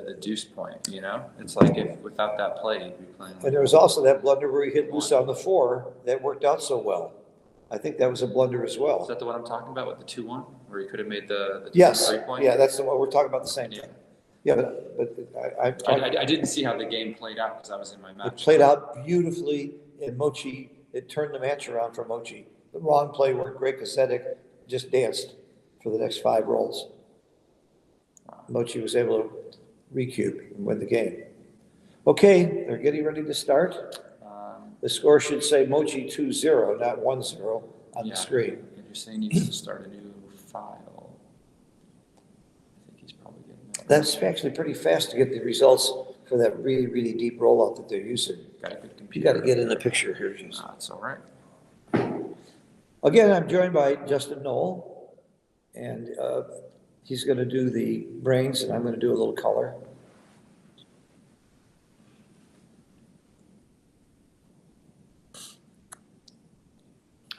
the deuce point, you know? It's like if without that play, you'd be playing. And there was also that blunder where he hit loose on the 4 that worked out so well. I think that was a blunder as well. Is that the one I'm talking about with the 2-1, where he could have made the Yes, 3-point? yeah, that's the one, we're talking about the same thing. Yeah, but I didn't see how the game played out because I was in my match. It played out beautifully, and Mochy, it turned the match around for Mochy. The wrong play worked great because Zdenek just danced for the next 5 rolls. Mochy was able to recube and win the game. Okay, they're getting ready to start. The score should say Mochy 2-0, not 1-0 on the screen. If you're saying he needs to start a new file, I think he's probably getting that. That's actually pretty fast to get the results for that really, really deep rollout that they're using. Got a good computer. You got to get in the picture here, Jason. That's all right. Again, I'm joined by Justin Knoll, and he's going to do the brains, and I'm going to do a little color.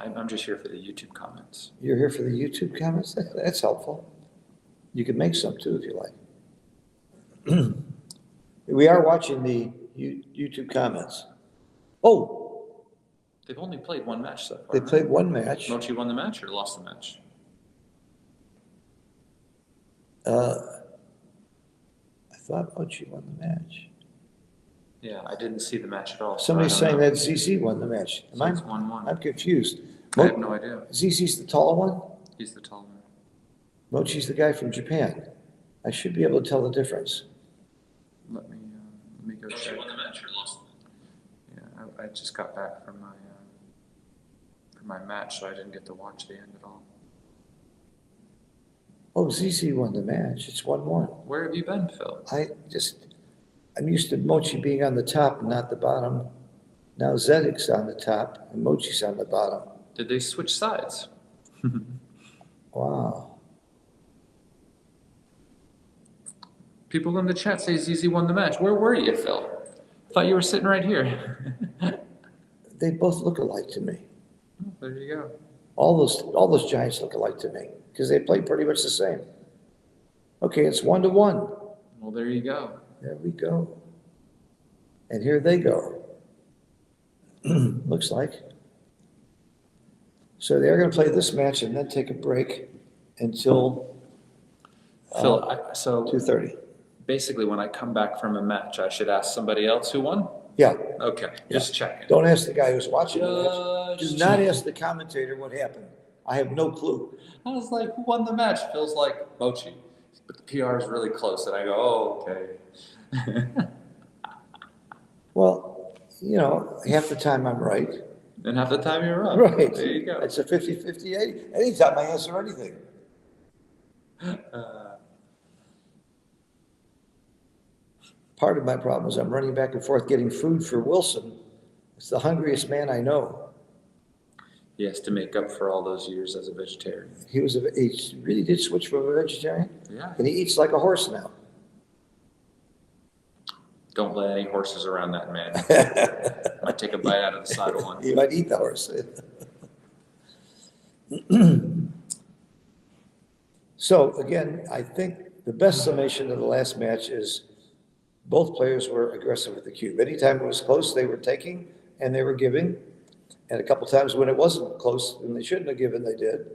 I'm just here for the YouTube comments. You're here for the YouTube comments? That's helpful. You can make some too if you like. We are watching the YouTube comments. Oh! They've only played one match so far. They played one match. Mochy won the match or lost the match? I thought Mochy won the match. Yeah, I didn't see the match at all. Somebody's saying that ZZ won the match. So it's 1-1. I'm confused. I have no idea. ZZ's the taller one? He's the tall one. Mochy's the guy from Japan. I should be able to tell the difference. Let me go check. Won the match or lost? Yeah, I just got back from my match, so I didn't get to watch the end at all. Oh, ZZ won the match. It's 1-1. Where have you been, Phil? I'm used to Mochy being on the top and not the bottom. Now Zdenek's on the top and Mochy's on the bottom. Did they switch sides? Wow. People in the chat say ZZ won the match. Where were you, Phil? I thought you were sitting right here. They both look alike to me. Oh, there you go. All those giants look alike to me because they play pretty much the same. Okay, it's 1-1. Well, there you go. There we go. And here they go. Looks like. So they're going to play this match and then take a break until Phil, so 2:30. basically when I come back from a match, I should ask somebody else who won? Yeah. Okay, just checking. Don't ask the guy who's watching the match. Do not ask the commentator what happened. I have no clue. I was like, who won the match? Phil's like, Mochy. But the PR is really close. And I go, oh, okay. Well, you know, half the time I'm right. And half the time you're wrong. Right. There you go. It's a 50-50, 80. Anytime I answer anything. Part of my problem is I'm running back and forth getting food for Wilson. It's the hungriest man I know. He has to make up for all those years as a vegetarian. He really did switch from a vegetarian. Yeah. And he eats like a horse now. Don't let any horses around that man. Might take a bite out of the side of one. He might eat the horse. So again, I think the best summation of the last match is both players were aggressive with the cube. Anytime it was close, they were taking and they were giving. And a couple times when it wasn't close and they shouldn't have given, they did.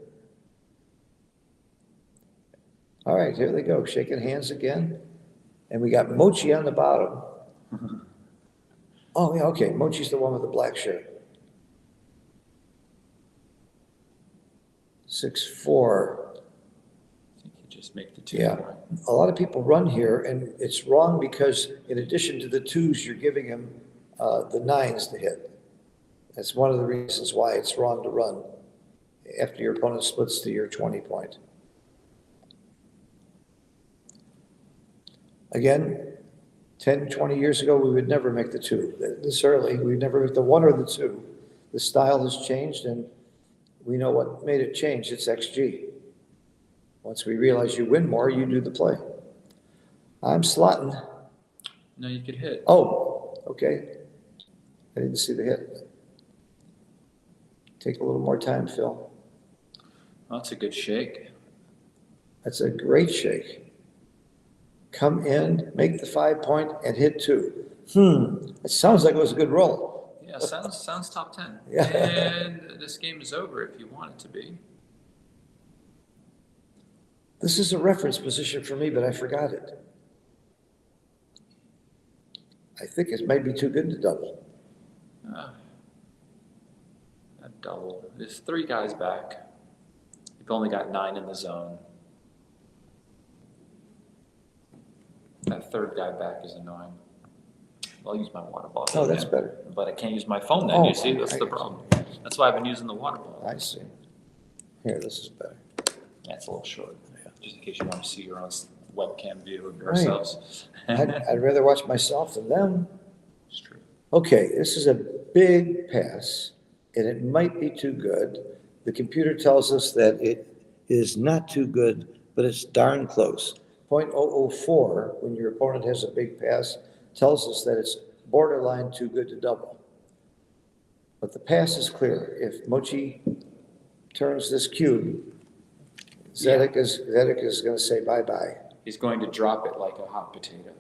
All right, here they go, shaking hands again. And we got Mochy on the bottom. Oh, yeah, okay, Mochy's the one with the black shirt. 6-4. I think you just make the 2. Yeah, a lot of people run here, and it's wrong because in addition to the 2s, you're giving him the 9s to hit. That's one of the reasons why it's wrong to run after your opponent splits to your 20 point. Again, 10, 20 years ago, we would never make the 2. This early, we'd never make the 1 or the 2. The style has changed, and we know what made it change. It's XG. Once we realize you win more, you do the play. I'm slotting. No, you could hit. Oh, okay. I didn't see the hit. Take a little more time, Phil. That's a good shake. That's a great shake. come in, make the 5 point, and hit 2. It sounds like it was a good roll. Yeah, sounds top 10. Yeah. And this game is over if you want it to be. This is a reference position for me, but I forgot it. I think it might be too good to double. A double. There's 3 guys back. You've only got 9 in the zone. That 3rd guy back is annoying. I'll use my water bottle. Oh, that's better. But I can't use my phone then, you see? That's the problem. That's why I've been using the water bottle. I see. Here, this is better. That's a little short. Just in case you want to see your own webcam view of yourselves. I'd rather watch myself than them. It's true. Okay, this is a big pass, and it might be too good. The computer tells us that it is not too good, but it's darn close. 0.004, when your opponent has a big pass, tells us that it's borderline too good to double. But the pass is clear. If Mochy turns this cube, Zdenek is going to say bye-bye. He's going to drop it like a hot potato.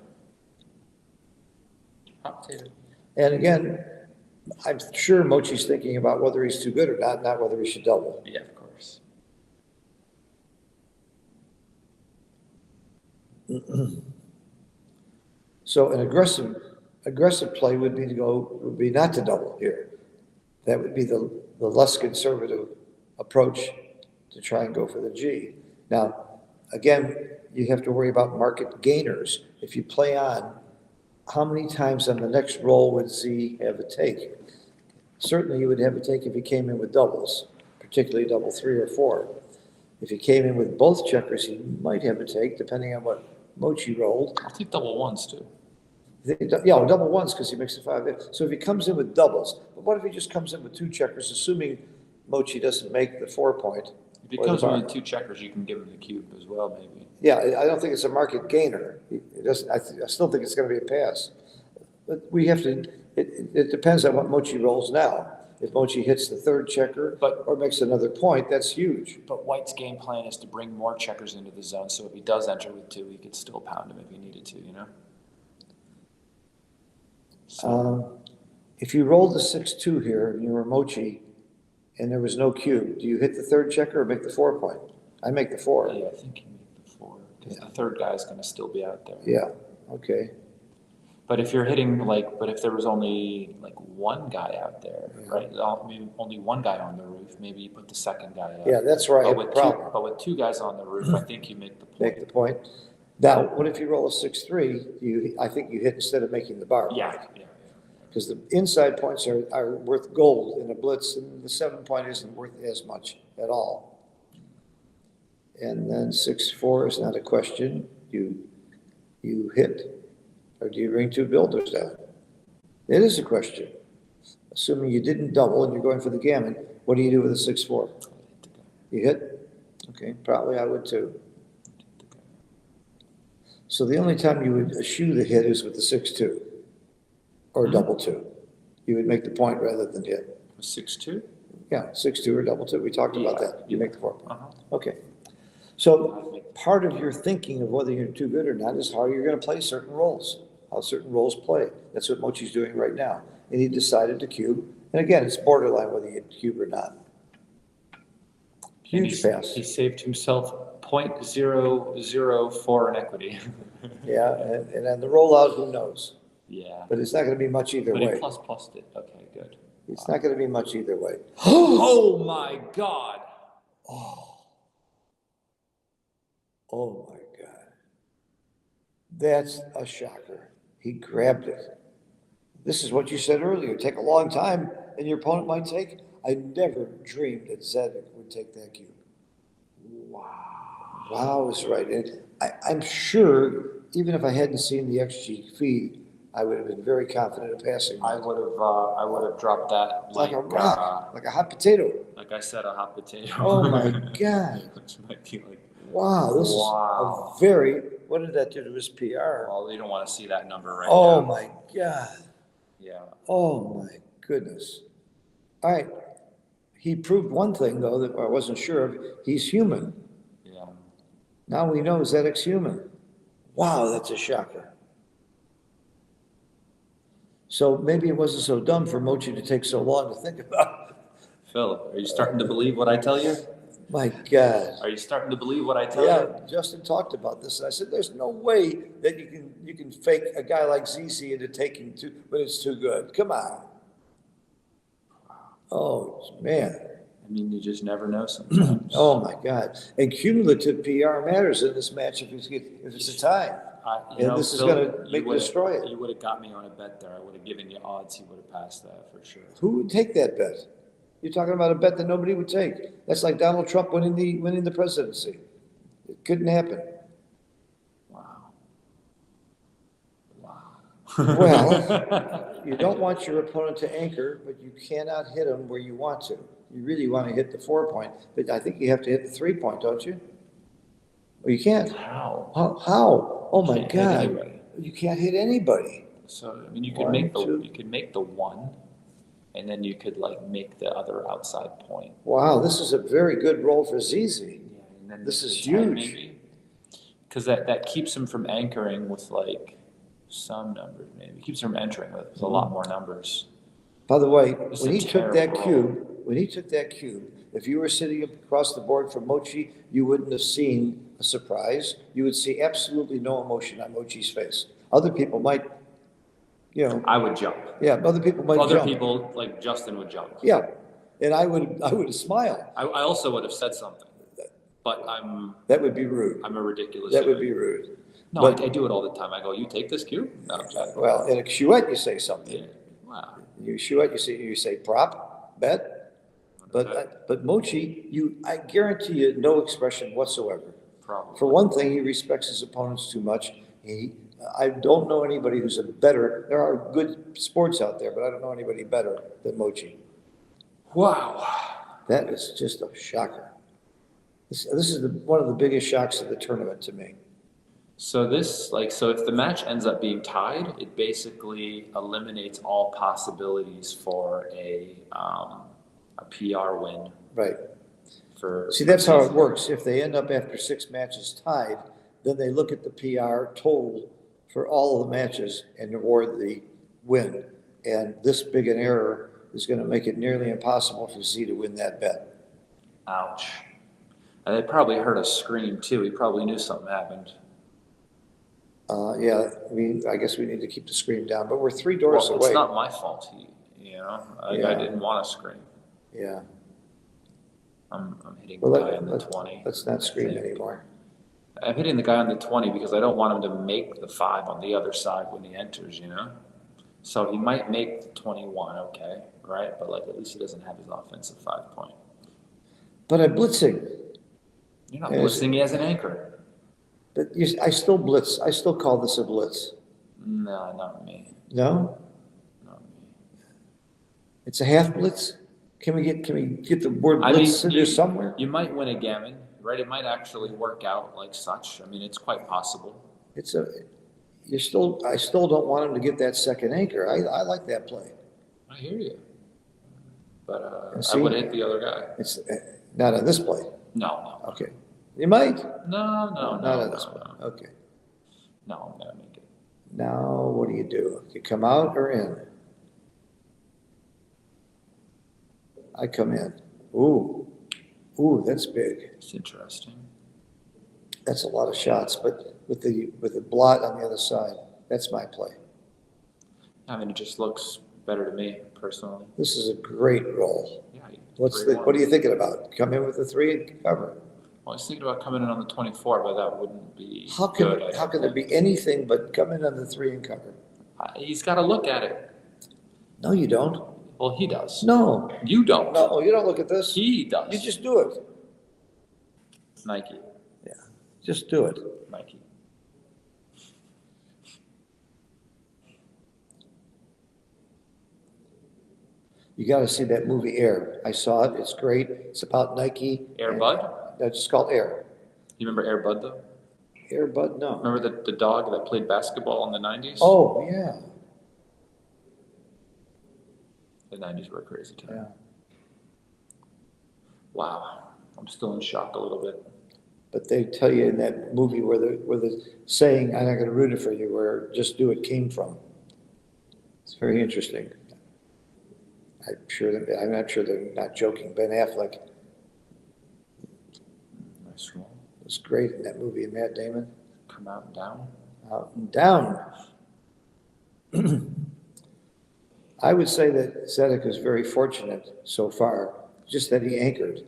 Hot potato. And again, I'm sure Mochy's thinking about whether he's too good or not whether he should double. Yeah, of course. So an aggressive play would be not to double here. That would be the less conservative approach to try and go for the G. Now, again, you have to worry about market gainers. If you play on, how many times on the next roll would Z have a take? Certainly you would have a take if he came in with doubles, particularly double 3 or 4. If he came in with both checkers, he might have a take, depending on what Mochy rolled. I'll take double 1s too. Yeah, double 1s because he makes a 5. So if he comes in with doubles, but what if he just comes in with 2 checkers, assuming Mochy doesn't make the 4 point? If he comes in with 2 checkers, you can give him the cube as well, maybe. Yeah, I don't think it's a market gainer. It doesn't. I still think it's going to be a pass. But we have to. It depends on what Mochy rolls now. If Mochy hits the 3rd checker or makes another point, that's huge. But White's game plan is to bring more checkers into the zone, so if he does enter with 2, he could still pound him if he needed to, you know? So. If you rolled the 6-2 here and you were Mochy and there was no cube, do you hit the 3rd checker or make the 4 point? I make the 4. Yeah, I think you make the 4, because the 3rd guy is going to still be out there. Yeah, okay. But if you're hitting, but if there was only, 1 guy out there, right? Maybe only 1 guy on the roof, maybe you put the 2nd guy out. Yeah, that's right. But with 2 guys on the roof, I think you make the point. Make the point. Now, what if you roll a 6-3? I think you hit instead of making the bar. Yeah. Because the inside points are worth gold in a blitz, and the 7 point isn't worth as much at all. And then 6-4 is not a question. You hit. Or do you bring 2 builders down? It is a question. Assuming you didn't double and you're going for the gammon, what do you do with a 6-4? You hit? Okay, probably I would too. So the only time you would eschew the hit is with the 6-2 or double 2. You would make the point rather than hit. 6-2? Yeah, 6-2 or double 2. We talked about that. You make the 4 point. Okay. So part of your thinking of whether you're too good or not is how you're going to play certain roles, how certain roles play. That's what Mochy's doing right now. And he decided to cube. And again, it's borderline whether you cube or not. Huge pass. He saved himself 0.004 in equity. Yeah, and then the rollout, who knows? Yeah. But it's not going to be much either way. But he plus-plused it. Okay, good. It's not going to be much either way. Oh my God. Oh my God. That's a shocker. He grabbed it. This is what you said earlier. Take a long time and your opponent might take. I never dreamed that Zdenek would take that cube. Wow. Wow is right. And I'm sure, even if I hadn't seen the XG feed, I would have been very confident of passing. I would have dropped that like a rock, like a hot potato. Like I said, a hot potato. Oh my God. Which might be like, wow, this is a very, what did that do to his PR? well, you don't want to see that number right Oh now. my God. Yeah. Oh my goodness. All right. He proved one thing though that I wasn't sure of. He's human. Yeah. Now we know Zdek's human. Wow, that's a shocker. So maybe it wasn't so dumb for Mochi to take so long to think about. Phil, are you starting to believe what I tell you? My God. Are you starting to believe what I tell you? Yeah, Justin talked about this, and I said, there's no way that you can fake a guy like Zizka into taking two, but it's too good. Come on. Oh, man. I mean, you just never know sometimes. Oh, my God. And cumulative PR matters in this match if it's a tie. And this is Phil, going to destroy it. You would have got me on a bet there. I would have given you odds. You would have passed that for sure. Who would take that bet? You're talking about a bet that nobody would take. That's like Donald Trump winning the presidency. It couldn't happen. Wow. Well, you don't want your opponent to anchor, but you cannot hit him where you want to. You really want to hit the 4-point, but I think you have to hit the 3-point, don't you? Well, you can't. How? How? Oh my Can't hit God! anybody. You can't hit anybody. So I mean, you could make the 1, and then you could like make the other outside point. Wow, this is a very good roll for ZZ. Yeah, and then this is huge. Because that keeps him from anchoring with like some numbers. Maybe keeps him from entering with a lot more numbers. By the way, This when is he a took that terrible cube, if you were sitting across the board from Mochi, you wouldn't have seen a surprise. You would see absolutely no emotion on Mochi's face. Other people might, I would jump. Yeah, other people might jump. Other people, like Justin, would jump. Yeah, and I would have smiled. I also would have said something, but That would be rude. I'm a ridiculous. That would be rude. No, But- I do it all the time. I go, you take this cube? No, I'm joking. Well, in a chouette, you say something. Yeah. Wow. You chouette, you say prop, bet. But Mochi, I guarantee you, no expression whatsoever. Probably. For one thing, he respects his opponents too much. I don't know anybody who's there are good sports out there, but I don't know anybody better than Mochi. Wow. That is just a shocker. This is one of the biggest shocks of the tournament to me. So if the match ends up being tied, it basically eliminates all possibilities for a PR win. Right. For See, that's how it works. If they end up after 6 matches tied, then they look at the PR total for all of the matches and award the win. And this big an error is going to make it nearly impossible for Z to win that bet. Ouch. And they probably heard a scream too. He probably knew something happened. Yeah, I guess we need to keep the scream down, but we're 3 doors away. It's not my fault. I didn't want to scream. Yeah. I'm hitting the guy on the 20. Let's not scream anymore. I'm hitting the guy on the 20 because I don't want him to make the 5 on the other side when he enters, So he might make the 21, okay, right? But at least he doesn't have his offensive 5-point. But I'm blitzing. You're not blitzing, he has an anchor. But I still blitz. I still call this a blitz. No, not me. No? Not me. It's a half blitz? Can we get the word blitz in there somewhere? You might win a gammon, right? It might actually work out like such. I mean, it's quite possible. I still don't want him to get that second anchor. I like that play. I hear you. But I would hit the other guy. It's not on this play. No. Okay. You might? No. Not on this play. No. Okay. No, I'm going to make it. Now, what do? You come out or in? I come in. Ooh, that's big. It's interesting. That's a lot of shots, but with the blot on the other side, that's my play. I mean, it just looks better to me personally. This is a great roll. Yeah. What are you thinking about? Come in with the 3 and cover. Well, I was thinking about coming in on the 24, but that wouldn't be How can there be anything but come in on the 3 and cover? He's got to look at it. No, you don't. Well, he does. No. You don't. No, you don't look at this. He does. You just do it. Nike. Yeah, just do it. Nike. You got to see that movie Air. I saw it. It's great. It's about Nike. Air Bud? That's just called Air. You remember Air Bud though? Air Bud, no. Remember the dog that played basketball in the 90s? Oh, yeah. The 90s were a crazy time. Yeah. Wow. I'm still in shock a little bit. But they tell you in that movie where the saying, I'm not going to root it for you, where just do it came from. It's very interesting. I'm not sure they're not joking. Ben Affleck Nice roll. was great in that movie, and Matt Damon. Come out and down. Out and down. I would say that Zdenek is very fortunate so far, just that he anchored.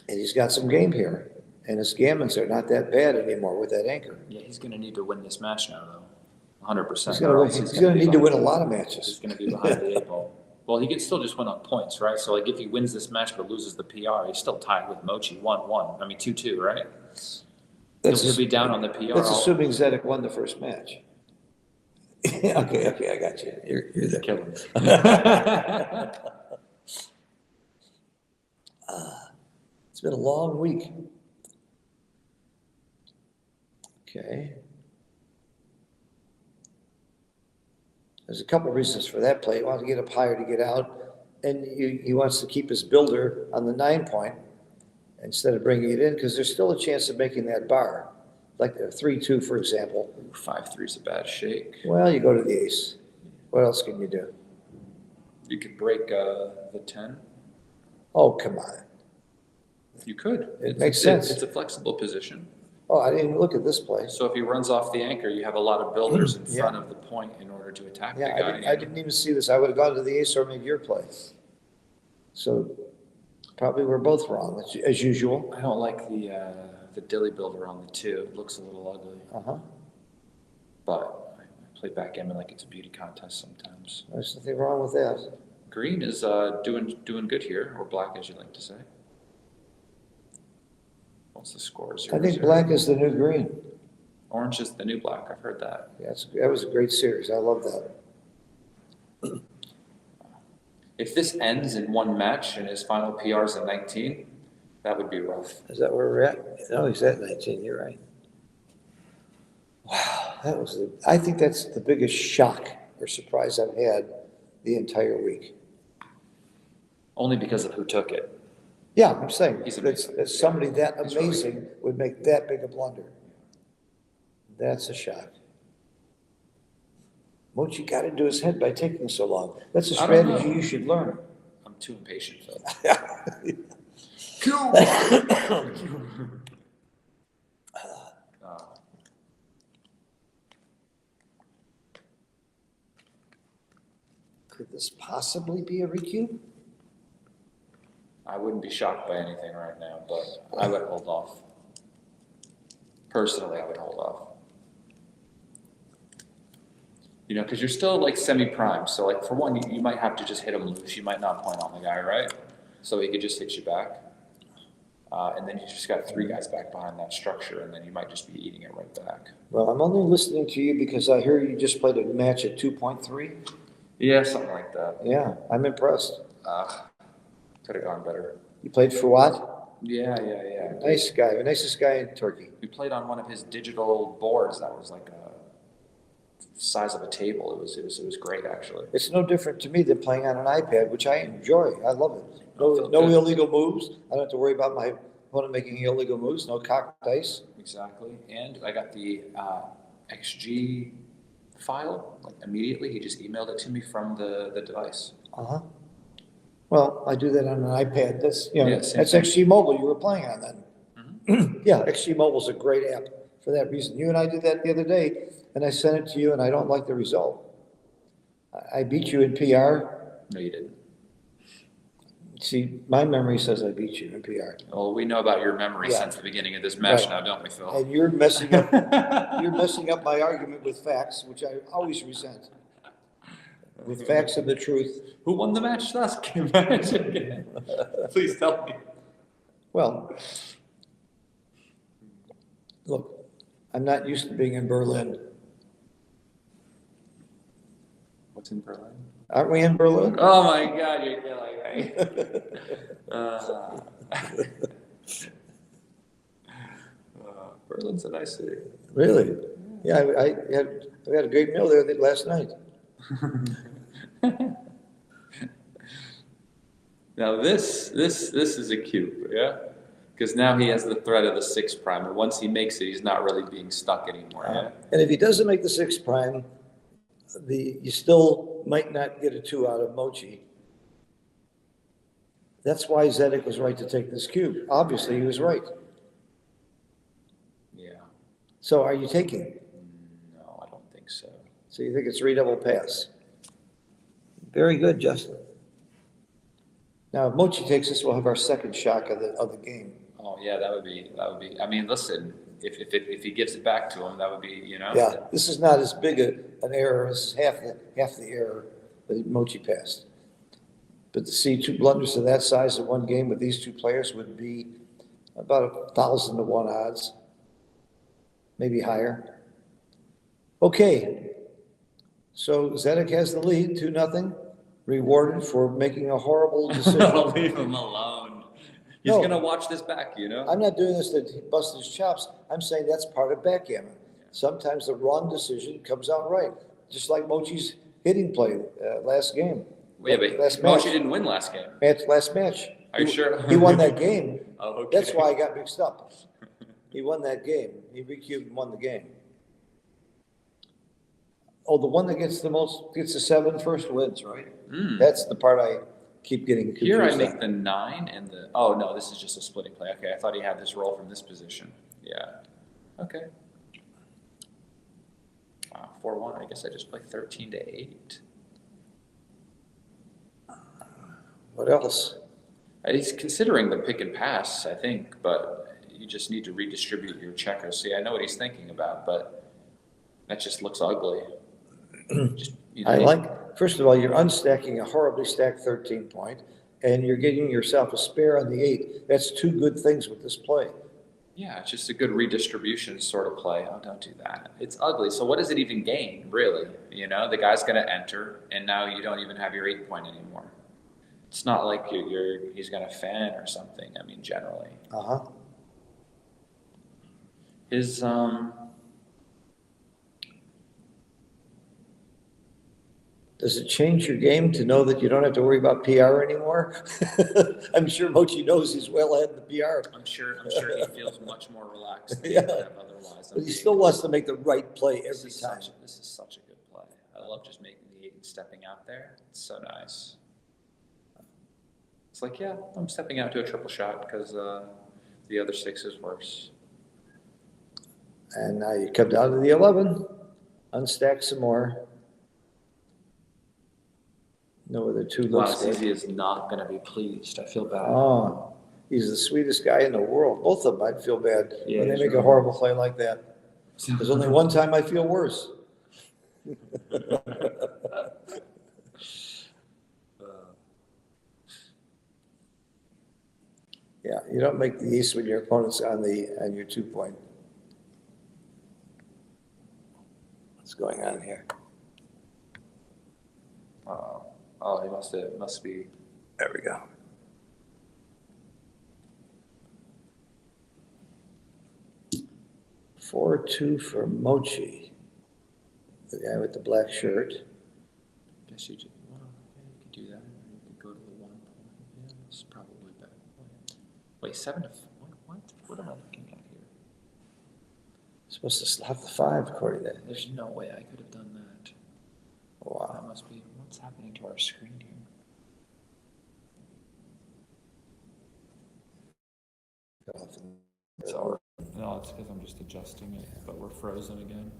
And he's got some game here. And his gammons are not that bad anymore with that anchor. Yeah, he's going to need to win this match now, though. 100%. He's going to need to win a lot of He's matches. going to be behind the 8 ball. Well, he can still just win on points, right? So, like, if he wins this match but loses the PR, he's still tied with Mochy 1-1. I mean, 2-2, right? He'll be down on the PR. That's assuming Zdenek won the first match. Okay, I got you. You're the Killing me. It's been a long week. Okay. There's a couple of reasons for that play. He wants to get up higher to get out, and he wants to keep his builder on the 9 point instead of bringing it in, because there's still a chance of making that bar, like the 3-2, for example. 5-3 is a bad shake. Well, you go to the ace. What else can you do? You could break the 10. Oh, come on. You could. It makes sense. It's a flexible position. Oh, I didn't even look at this play. So if he runs off the anchor, you have a lot of builders in front of the point in order to attack the Yeah, guy. I didn't even see this. I would have gone to the ace or made your play. So probably we're both wrong, as usual. I don't like the dilly builder on the 2. It looks a little ugly. Uh-huh. But I play backgammon like it's a beauty contest sometimes. There's nothing wrong with that. Green is doing good here, or black, as you like to say. What's the score? I think black is the new green. Orange is the new black. I've heard that. Yeah, that was a great series. I love that. If this ends in one match and his final PR is a 19, that would be rough. Is that where we're at? No, he's at 19. You're right. Wow, I think that's the biggest shock or surprise I've had the entire week. Only because of who took it. Yeah, I'm saying He's that somebody that He's really amazing would make that big a blunder. That's a shock. Mochy got into his head by taking so long. That's a I don't strategy know. you should learn. I'm too impatient for Could this possibly be a recube? I wouldn't be shocked by anything right now, but I would hold off. Personally, I would hold off. You know, because you're still like semi-prime. So like for one, you might have to just hit him loose. You might not point on the guy, right? So he could just hit you back. And then you just got 3 guys back behind that structure, and then you might just be eating it right back. Well, I'm only listening to you because I hear you just played a match at 2.3. Yeah, something like that. Yeah, I'm impressed. Could have gone better. You played for what? Yeah. Nice guy, the nicest guy in Turkey. We played on one of his digital boards that was like a size of a table. It was great, actually. It's no different to me than playing on an iPad, which I enjoy. I love it. No Felt good. illegal moves. I don't have to worry about my opponent making illegal moves. No cocked dice. Exactly. And I got the XG file like immediately. He just emailed it to me from the device. Uh-huh. Well, I do that on an iPad. That's, Yeah, same that's thing. XG Mobile you were playing on then. Mm-hmm. Yeah, XG Mobile's a great app for that reason. You and I did that the other day, and I sent it to you, and I don't like the result. I beat you in PR. No, you didn't. See, my memory says I beat you in PR. Well, we know about your memory Yeah. since the beginning of this match Right. now, don't we, Phil? And you're messing up my argument with facts, which I always resent. With facts and the truth. Who won the match last match again? Please tell me. Well, look, I'm not used to being in Berlin. What's in Berlin? Aren't we in Berlin? Oh my God, you're killing me. Berlin's a nice city. Really? Yeah, I had a great meal there last night. Now this is a cube, yeah? Because now he has the threat of the 6 prime, and once he makes it, he's not really being stuck anymore. Yeah? And if he doesn't make the 6 prime, you still might not get a 2 out of Mochy. That's why Zdenek was right to take this cube. Obviously, he was right. Yeah. So are you taking? No, I don't think so. So you think it's redouble pass? Very good, Justin. Now, if Mochy takes this, we'll have our second shock of the game. Oh yeah, that would be. I mean, listen, if he gives it back to him, that would be, you know. Yeah, this is not as big an error. This is half the error that Mochy passed. But to see 2 blunders of that size in one game with these 2 players would be about 1,000 to 1 odds, maybe higher. Okay, so Zdenek has the lead, 2-0, rewarded for making a horrible decision. Leave him alone. He's No. gonna watch this back, you know. I'm not doing this to bust his chops. I'm saying that's part of backgammon. Sometimes the wrong decision comes out right, just like Mochy's hitting play last game. Yeah, but last Mochy match. didn't win last game. Last match. Are you sure? He won that game. Oh, okay. That's why I got mixed up. He won that game. He recubed and won the game. Oh, the one that gets the 7 first wins, right? That's the part I keep getting confused. Here I on. make the 9 and the. Oh no, this is just a splitting play. Okay, I thought he had this roll from this position. Yeah. Okay. Wow, 4-1. I guess I just play 13 to 8. What else? He's considering the pick and pass, I think, but you just need to redistribute your checkers. See, I know what he's thinking about, but that just looks ugly. Just, you know, First of all, you're unstacking a horribly stacked 13 point, and you're getting yourself a spare on the 8. That's 2 good things with this play. Yeah, it's just a good redistribution sort of play. Oh, don't do that. It's ugly. So what does it even gain, really? You know, the guy's going to enter, and now you don't even have your 8 point anymore. It's not like he's going to fan or something. I mean, generally. Uh-huh. His Does it change your game to know that you don't have to worry about PR anymore? I'm sure Mochy knows he's well ahead in the PR. I'm sure he feels much more relaxed than Yeah. he would have otherwise. But he still wants to make the right play every time. This is such a good play. I love just making the 8 and stepping out there. It's so nice. It's like, yeah, I'm stepping out to a triple shot because the other 6 is worse. And now you come down to the 11, unstack some more. No other 2 Wow, looks good. Zizi is not going to be pleased. I feel bad. Oh, he's the sweetest guy in the world. Both of them, I'd feel bad Yeah, when they he's make a really- horrible play like that. There's only one time I feel worse. Yeah, you don't make the ace when your opponent's on your 2 point. What's going on here? Oh, he must be. There we go. Four, 2 for Mochy, the guy with the black shirt. Guess you just, well, yeah, you could do that. You could go to the 1 point. Yeah, it's probably better. Wait, 7 to 4. What am I looking at here? Supposed to slot the 5 according to that. There's no way I could have done that. Wow. That must be what's happening to our screen here. It's all right. No, it's because I'm just adjusting it, but we're frozen again.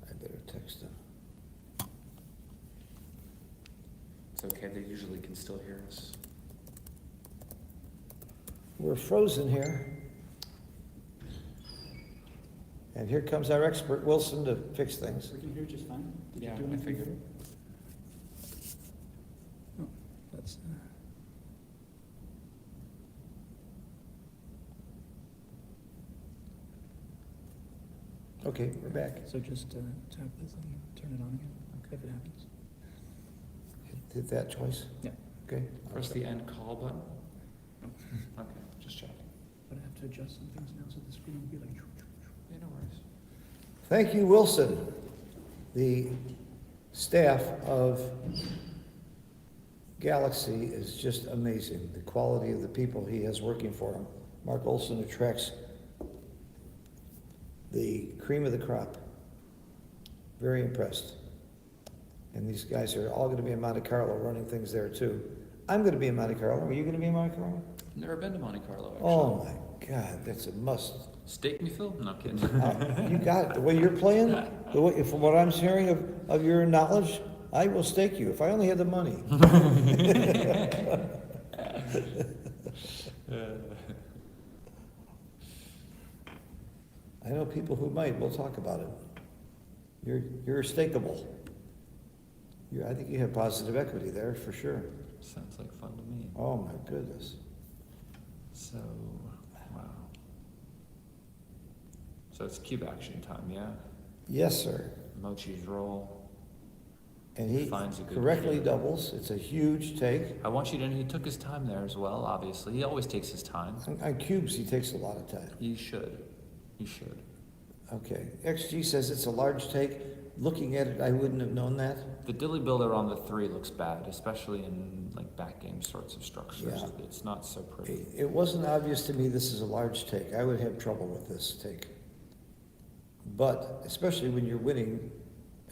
I better text him. It's okay. They usually can still hear us. We're frozen here. And here comes our expert Wilson to fix things. We can hear just fine. Did Yeah, you do I anything figured. different? Oh, that's. Okay, we're back. So just tap this and turn it on again, if it happens. Hit that twice? Yeah. Okay. Press the end call button. Okay, just checking. But I have to adjust some things now, so the screen will be like. Yeah, no worries. Thank you, Wilson. The staff of Galaxy is just amazing. The quality of the people he has working for him. Mark Olson attracts the cream of the crop. Very impressed. And these guys are all going to be in Monte Carlo running things there too. I'm going to be in Monte Carlo. Are you going to be in Monte Carlo? Never been to Monte Carlo, actually. Oh my God, that's a must. Stake me, Phil? No kidding. You got it. The way you're playing, the way, from what I'm hearing of your knowledge, I will stake you if I only had the money. I know people who might. We'll talk about it. You're stakeable. I think you have positive equity there for sure. Sounds like fun to me. Oh my goodness. So, wow. So it's cube action time, yeah? Yes, sir. Mochy's roll. And he Finds a good correctly cube. doubles. It's a huge take. I want you to know he took his time there as well, obviously. He always takes his time. On cubes, he takes a lot of time. He should. He should. Okay. XG says it's a large take. Looking at it, I wouldn't have known that. The dilly builder on the 3 looks bad, especially in like backgame sorts of structures. Yeah. It's not so pretty. It wasn't obvious to me this is a large take. I would have trouble with this take. But especially when you're winning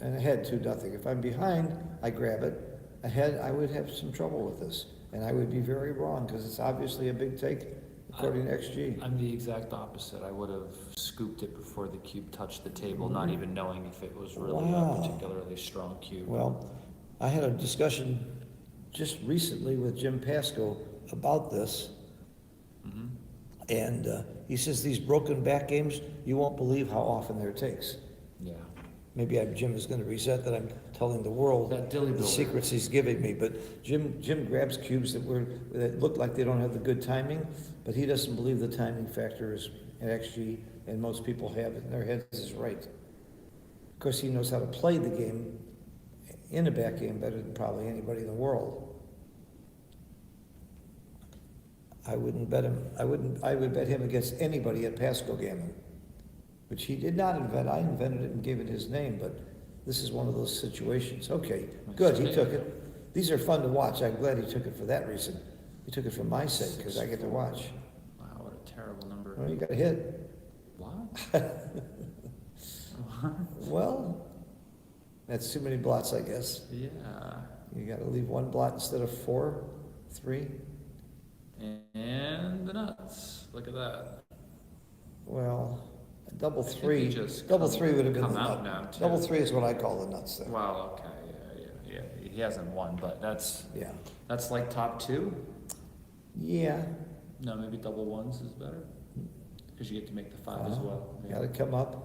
and ahead 2-0. If I'm behind, I grab it. Ahead, I would have some trouble with this. And I would be very wrong because it's obviously a big take according to XG. I'm the exact opposite. I would have scooped it before the cube touched the table, not even knowing if it was really Wow. a particularly strong cube. Well, I had a discussion just recently with Jim Pasco about this. Mhm. And he says these broken back games, you won't believe how often there takes. Yeah. Maybe Jim is going to resent that I'm telling the world That dilly the builder. secrets he's giving me. But Jim grabs cubes that look like they don't have the good timing, but he doesn't believe the timing factor is at XG, and most people have it in their heads is right. Of course, he knows how to play the game in a back game better than probably anybody in the world. I wouldn't bet him. I would bet him against anybody at Pasco Gammon, which he did not invent. I invented it and gave it his name, but this is one of those situations. Okay, good, he took it. These are fun to watch. I'm glad he took it for that reason. He took it for my sake, because I get to watch. Wow, what a terrible number. Well, you got a hit. What? Well, that's too many blots, I guess. Yeah. You got to leave one blot instead of 4, 3. And the nuts. Look at that. Well, double think he 3. just Double come- 3 would have been come the out nut. now, too. Double 3 is what I call the nuts there. Wow, okay, yeah. He hasn't won, but that's Yeah. like top 2. Yeah. No, maybe double 1s is better. Because you get to make the 5 as well. Maybe. Got to come up.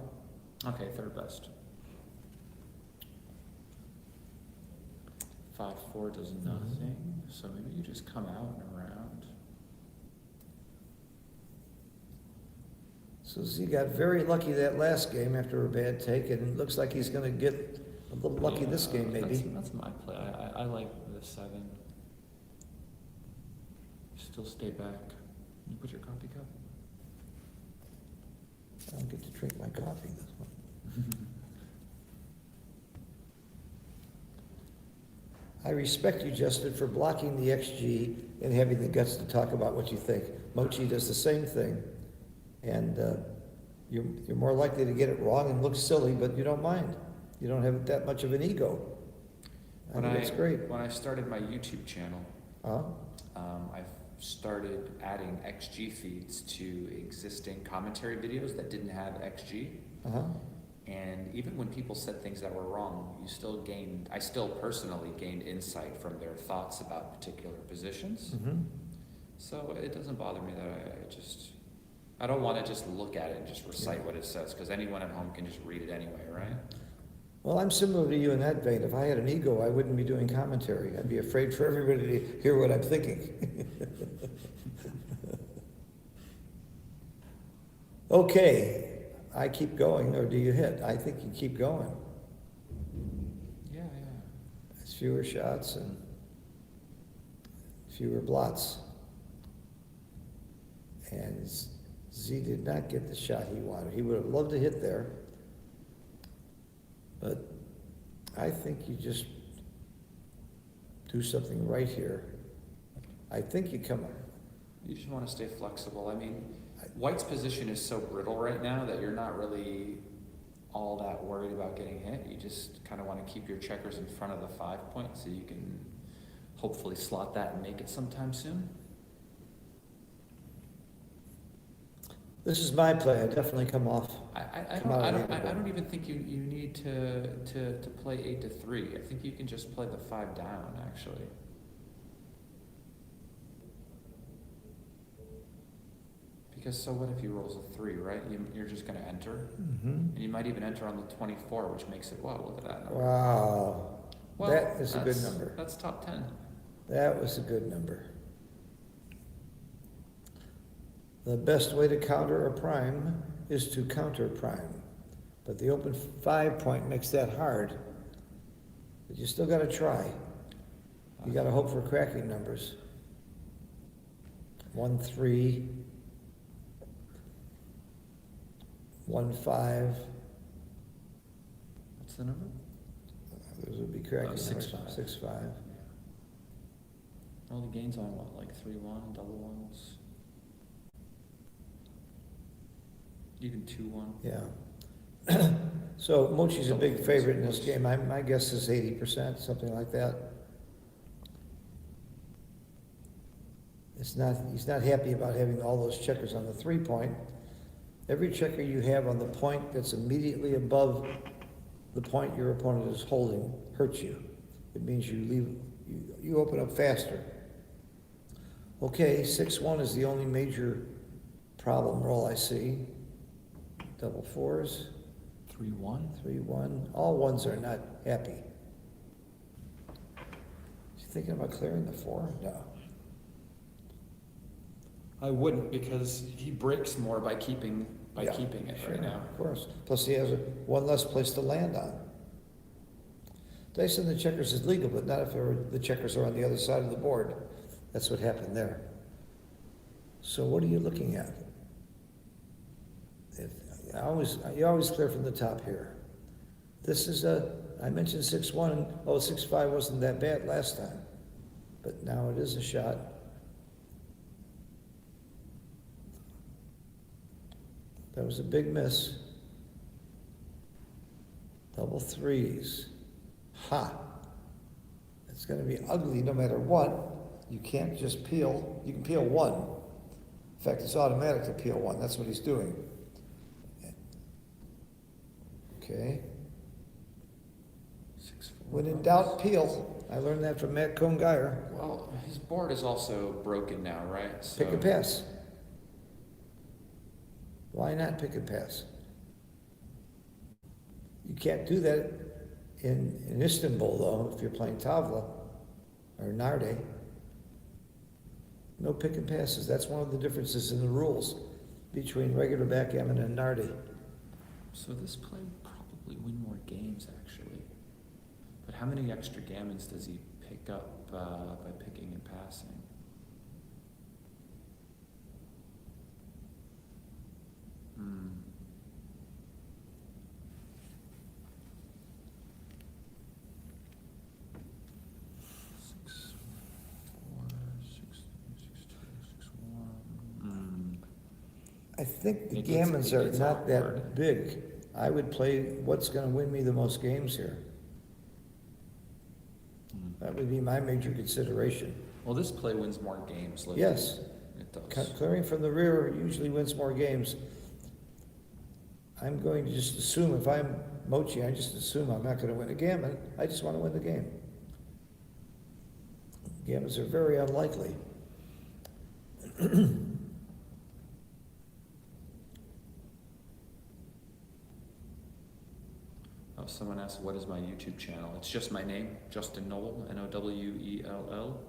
Okay, third best. 5-4 does nothing, so maybe you just come out and around. So Z got very lucky that last game after a bad take, and it looks like he's going to get a little lucky this Yeah, game, maybe. That's my play. I like the 7. Still stay back. You put your coffee cup? I don't get to drink my coffee this one. I respect you, Justin, for blocking the XG and having the guts to talk about what you think. Mochy does the same thing, and you're more likely to get it wrong and look silly, but you don't mind. You don't have that much of an ego. I think that's great. When I started my YouTube channel, Huh? I've started adding XG feeds to existing commentary videos that didn't have XG. Uh-huh. And even when people said things that were wrong, I still personally gained insight from their thoughts about particular positions. Mm-hmm. So it doesn't bother me that I don't want to just look at it and just recite what it says, because anyone at home can just read it anyway, right? Well, I'm similar to you in that vein. If I had an ego, I wouldn't be doing commentary. I'd be afraid for everybody to hear what I'm thinking. Okay, I keep going, or do you hit? I think you keep going. Yeah. It's fewer shots and fewer blots. And Z did not get the shot he wanted. He would have loved to hit there. But I think you just do something right here. I think you come, You just want to stay flexible. I mean, white's position is so brittle right now that you're not really all that worried about getting hit. You just kind of want to keep your checkers in front of the 5 point so you can hopefully slot that and make it sometime soon. this is my play, I definitely come off. I Come out of don't, the I don't even think you need to play 8 to 3. I think you can just play the 5 down, actually. Because so what if he rolls a 3, right? You're just gonna enter, and you might even enter on the 24, which makes it, wow, look at that number. Wow, Well, that is a good that's- number. That's top 10. That was a good number. The best way to counter a prime is to counter prime. But the open 5 point makes that hard. But you still gotta try. You gotta hope for cracking numbers. 1, 3, 1, 5. What's the number? Those would be cracking 6, numbers. 5. 6, 5. Well, the gains on what, like 3-1, double ones? Even 2-1. Yeah. So Mochi's a big favorite in this game. My guess is 80%, something like that. He's not happy about having all those checkers on the 3 point. Every checker you have on the point that's immediately above the point your opponent is holding hurts you. It means you open up faster. Okay, 6-1 is the only major problem roll I see. Double 4s. 3-1? 3-1. All 1s are not happy. Is he thinking about clearing the 4? No. I wouldn't, because he breaks more by keeping Yeah, it sure, right now. Of course. Plus he has one less place to land on. Dice on the checkers is legal, but not if the checkers are on the other side of the board. That's what happened there. So what are you looking at? You always clear from the top here. This is I mentioned 6-1. Oh, 6-5 wasn't that bad last time. But now it is a shot. That was a big miss. Double 3s. Ha! It's going to be ugly no matter what. You can't just peel. You can peel 1. In fact, it's automatic to peel 1. That's what he's doing. Okay. 6-4. When in doubt, peel. I learned that from Matt Cohn-Geyer. Well, his board is also broken now, right? So, Pick and pass. Why not pick and pass? You can't do that in Istanbul, though, if you're playing Tavla or Narde. No pick and passes. That's one of the differences in the rules between regular backgammon and Narde. So this play would probably win more games, actually. But how many extra gammons does he pick up by picking and passing? I think the It gets- gammons it are gets not that awkward. big. I would play what's going to win me the most games here. That would be my major consideration. Well, this play wins more games. Like Yes. it does. Clearing from the rear usually wins more games. I'm going to just assume, if I'm Mochy, I just assume I'm not going to win a gammon. I just want to win the game. Gammons are very unlikely. Oh, someone asked, what is my YouTube channel? It's just my name, Justin Nowell, Nowell.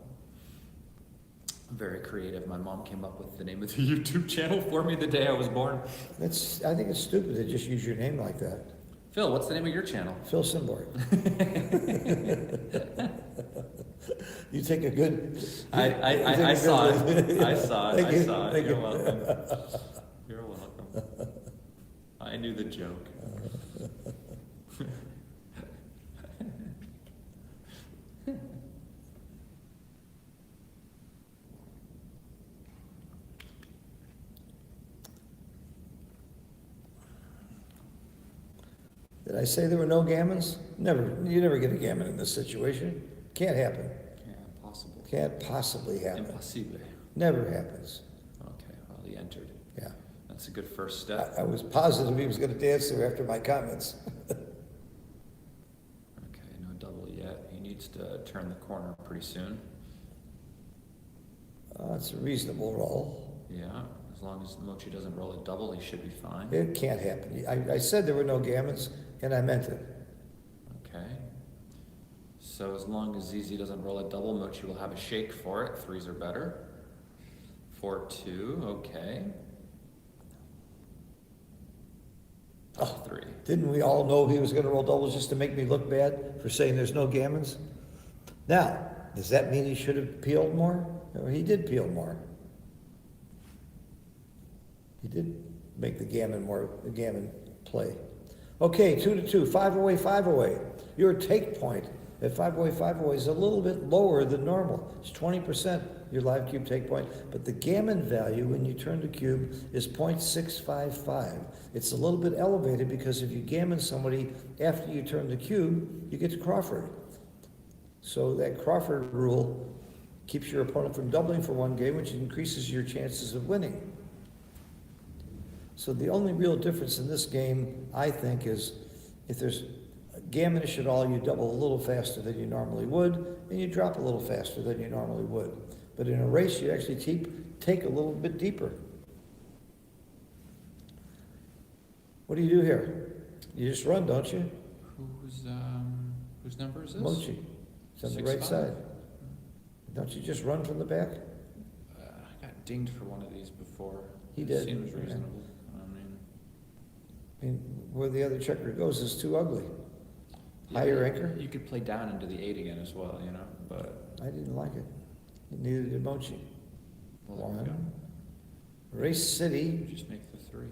I'm very creative. My mom came up with the name of the YouTube channel for me the day I was born. I think it's stupid to just use your name like that. Phil, what's the name of your channel? Phil Simborg. You take a good. I saw it. I saw it. Thank I you. saw it. Thank You're you. welcome. You're welcome. I knew the joke. Did I say there were no gammons? Never, you never get a gammon in this situation. Can't happen. Yeah, impossible. Can't possibly happen. Impossible. Never happens. Okay, well, he entered. Yeah. That's a good first step. I was positive he was gonna dance there after my comments. Okay, no double yet. He needs to turn the corner pretty soon. It's a reasonable roll. Yeah, as long as Mochy doesn't roll a double, he should be fine. It can't happen. I said there were no gammons, and I meant it. Okay. So as long as ZZ doesn't roll a double, Mochy will have a shake for it. Threes are better. 4-2, okay. Oh, 3. Didn't we all know he was gonna roll doubles just to make me look bad for saying there's no gammons? Now, does that mean he should have peeled more? Or he did peel more. He did make the gammon play. Okay, 2-2, 5 away, 5 away. Your take point at 5 away, 5 away is a little bit lower than normal. It's 20%, your live cube take point. But the gammon value when you turn the cube is 0.655. It's a little bit elevated because if you gammon somebody after you turn the cube, you get to Crawford. So that Crawford rule keeps your opponent from doubling for one game, which increases your chances of winning. So the only real difference in this game, I think, is if there's gammonish at all, you double a little faster than you normally would, and you drop a little faster than you normally would. But in a race, you actually take a little bit deeper. What do you do here? You just run, don't you? Whose number is this? Mochy. It's on the 6-5? right side. Don't you just run from the back? I got dinged for one of these before. He did. Seems Yeah. reasonable. I mean, where the other checker goes is too ugly. Higher anchor? You could play down into the 8 again as well, you know, but. I didn't like it. Neither did Mochy. Well, there we go. One. Race City. Just make the 3.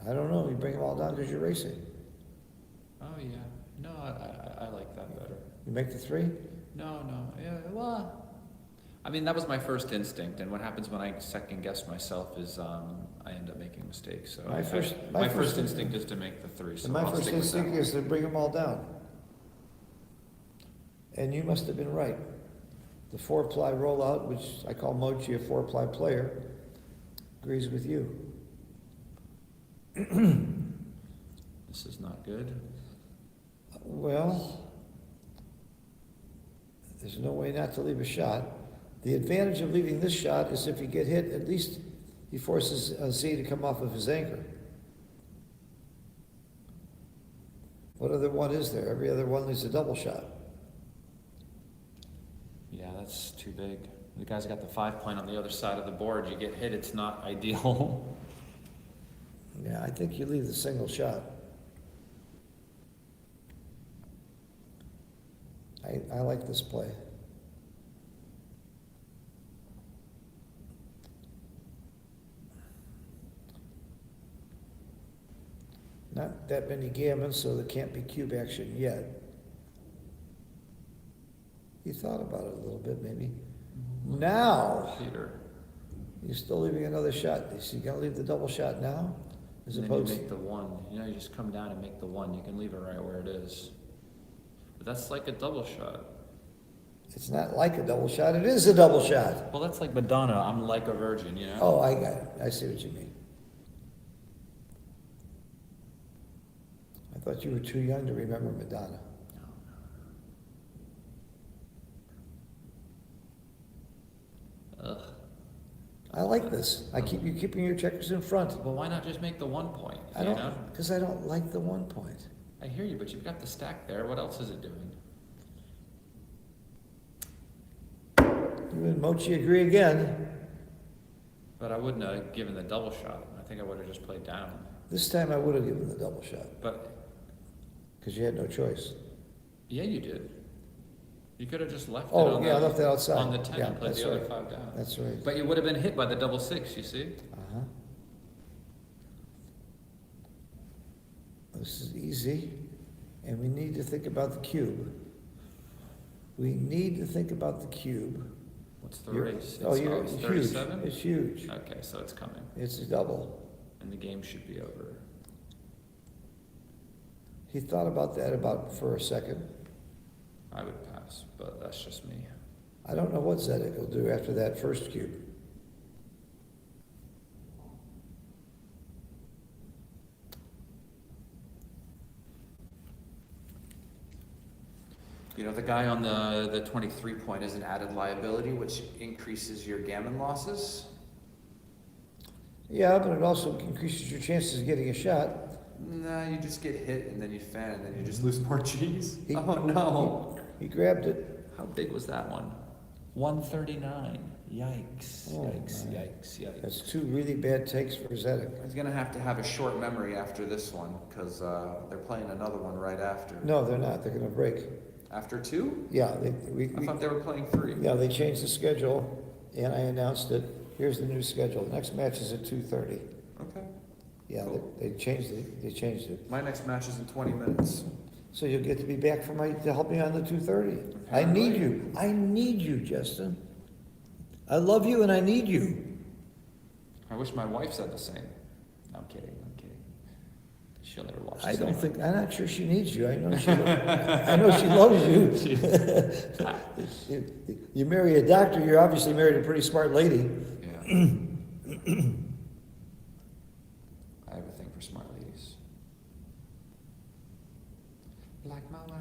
I don't know. You bring them all down because you're racing. Oh, yeah. No, I like that better. You make the 3? No, yeah, well, I mean, that was my first instinct, and what happens when I second guess myself is I end up making mistakes. So my first instinct is to make the 3. So And my I'll first stick with that instinct one. is to bring them all down. And you must have been right. The 4-ply rollout, which I call Mochy a 4-ply player, agrees with you. This is not good. Well, there's no way not to leave a shot. The advantage of leaving this shot is if you get hit, at least he forces Z to come off of his anchor. What other one is there? Every other one leaves a double shot. Yeah, that's too big. The guy's got the 5 point on the other side of the board. You get hit, it's not ideal. Yeah, I think you leave the single shot. I like this play. Not that many gammons, so there can't be cube action yet. You thought about it a little bit, maybe. Now, Peter. you're still leaving another shot. So you gotta leave the double shot now? As And then you opposed, make the 1. You know, you just come down and make the 1. You can leave it right where it is. But that's like a double shot. it's not like a double shot, it is a double shot. Well, that's like Madonna. I'm like a virgin, you know? Oh, I got it. I see what you mean. I thought you were too young to remember Madonna. Ugh. I like this. You're keeping your checkers in front. Well, why not just make the 1 point? I You don't, know? because I don't like the 1 point. I hear you, but you've got the stack there. What else is it doing? You and Mochy agree again. But I wouldn't have given the double shot. I think I would have just played down. This time I would have given the double shot, But because you had no choice. yeah, you did. You could have just left it Oh, on yeah, I the, left it outside. on the 10 Yeah, and played that's the other right. 5 down. That's right. But you would have been hit by the double 6, you see? Uh-huh. This is easy, and we need to think about the cube. We need to think about the cube. What's the You're- race? Oh, It's, you're, it's it's 37? huge. It's huge. Okay, so it's coming. It's a double. And the game should be over. he thought about that for a second. I would pass, but that's just me. I don't know what Zdenek will do after that first cube. You know, the guy on the 23 point is an added liability, which increases your gammon losses. Yeah, but it also increases your chances of getting a shot. Nah, you just get hit and then you fan and then you just lose more cheese. Oh no. He grabbed it. How big was that one? 139. Yikes. Oh, Yikes, my. yikes, yikes. That's two really bad takes for Zdenek. He's going to have a short memory after this one because they're playing another one right after. No, they're not. They're going to break. After 2? Yeah, I thought they were playing 3. yeah, they changed the schedule, and I announced it. Here's the new schedule. Next match is at 2:30. Okay. Yeah, Cool. they changed it. They changed it. My next match is in 20 minutes. So you'll get to be back to help me on the 2:30. I need you. I need you, Justin. I love you and I need you. I wish my wife said the same. No, I'm kidding. I'm kidding. She'll never watch this I don't anyway. think, I'm not sure she needs you. I know she, I know she loves you. You marry a doctor, you're obviously married a pretty smart lady. Yeah. I have a thing for smart ladies. Like my wife.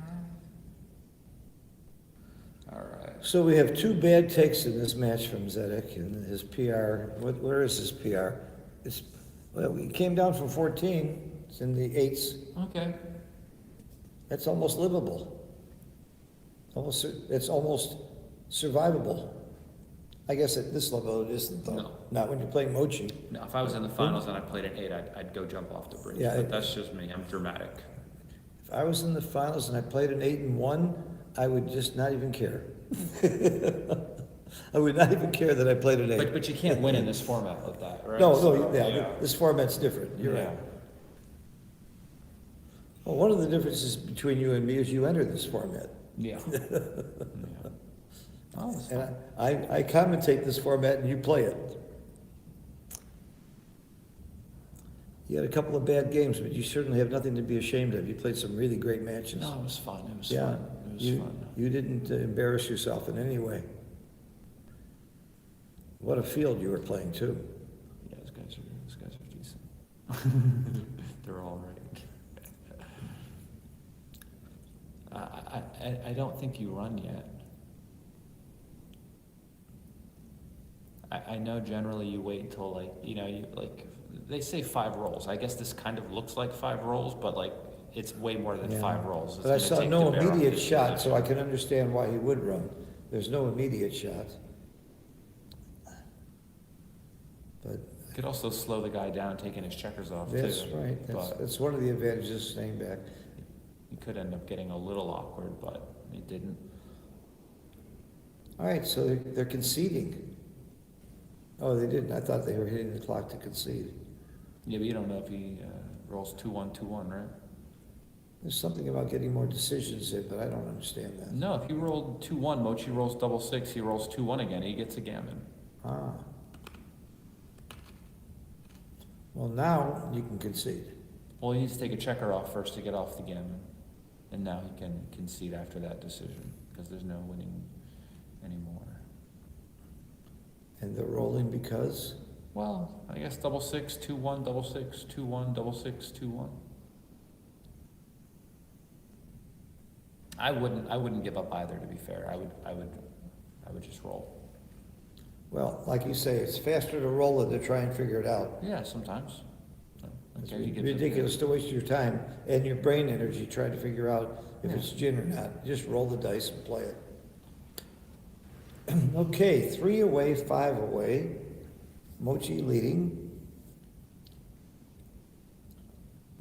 All right. So we have two bad takes in this match from Zdenek and his PR. Where is his PR? Well, he came down from 14. It's in the 8s. Okay. That's almost livable. It's almost survivable. I guess at this level it isn't though. No. Not when you're playing Mochy. No, if I was in the finals and I played an 8, I'd go jump off the bridge. Yeah, But that's just me. I'm dramatic. If I was in the finals and I played an 8 and 1, I would just not even care. I would not even care that I played an 8. But you can't win in this format like that, right? No, So, yeah, this format's different. You're Yeah. right. Well, one of the differences between you and me is you enter this format. Yeah. Yeah. Oh, that's And fine. I commentate this format and you play it. You had a couple of bad games, but you certainly have nothing to be ashamed of. You played some really great matches. No, it was fun. It was Yeah, fun. It was fun. you didn't embarrass yourself in any way. What a field you were playing too. Yeah, these guys are decent. They're all right. I don't think you run yet. I know generally you wait until they say 5 rolls. I guess this kind of looks like 5 rolls, but it's way more than Yeah. 5 rolls. It's But I gonna saw take no the bear off immediate his shot, position. so I can understand why he would run. There's no immediate shot. But You could also slow the guy down taking his checkers off that's too. right. But That's one of the advantages of staying back. you could end up getting a little awkward, but it didn't. All right, so they're conceding. Oh, they didn't. I thought they were hitting the clock to concede. Yeah, but you don't know if he rolls 2-1, 2-1, right? There's something about getting more decisions in, but I don't understand that. No, if he rolled 2-1, Mochy rolls double 6, he rolls 2-1 again, he gets a gammon. Ah. Well, now you can concede. Well, he needs to take a checker off first to get off the gammon. And now he can concede after that decision, because there's no winning anymore. And they're rolling because? Well, I guess double 6, 2-1, double 6, 2-1, double 6, 2-1. I wouldn't give up either, to be fair. I would just roll. Well, like you say, it's faster to roll than to try and figure it out. Yeah, sometimes. It's Okay, you get ridiculous to waste your time and your brain energy trying to figure out if it's gin or not. Just roll the dice and play it. Okay, 3 away, 5 away. Mochy leading.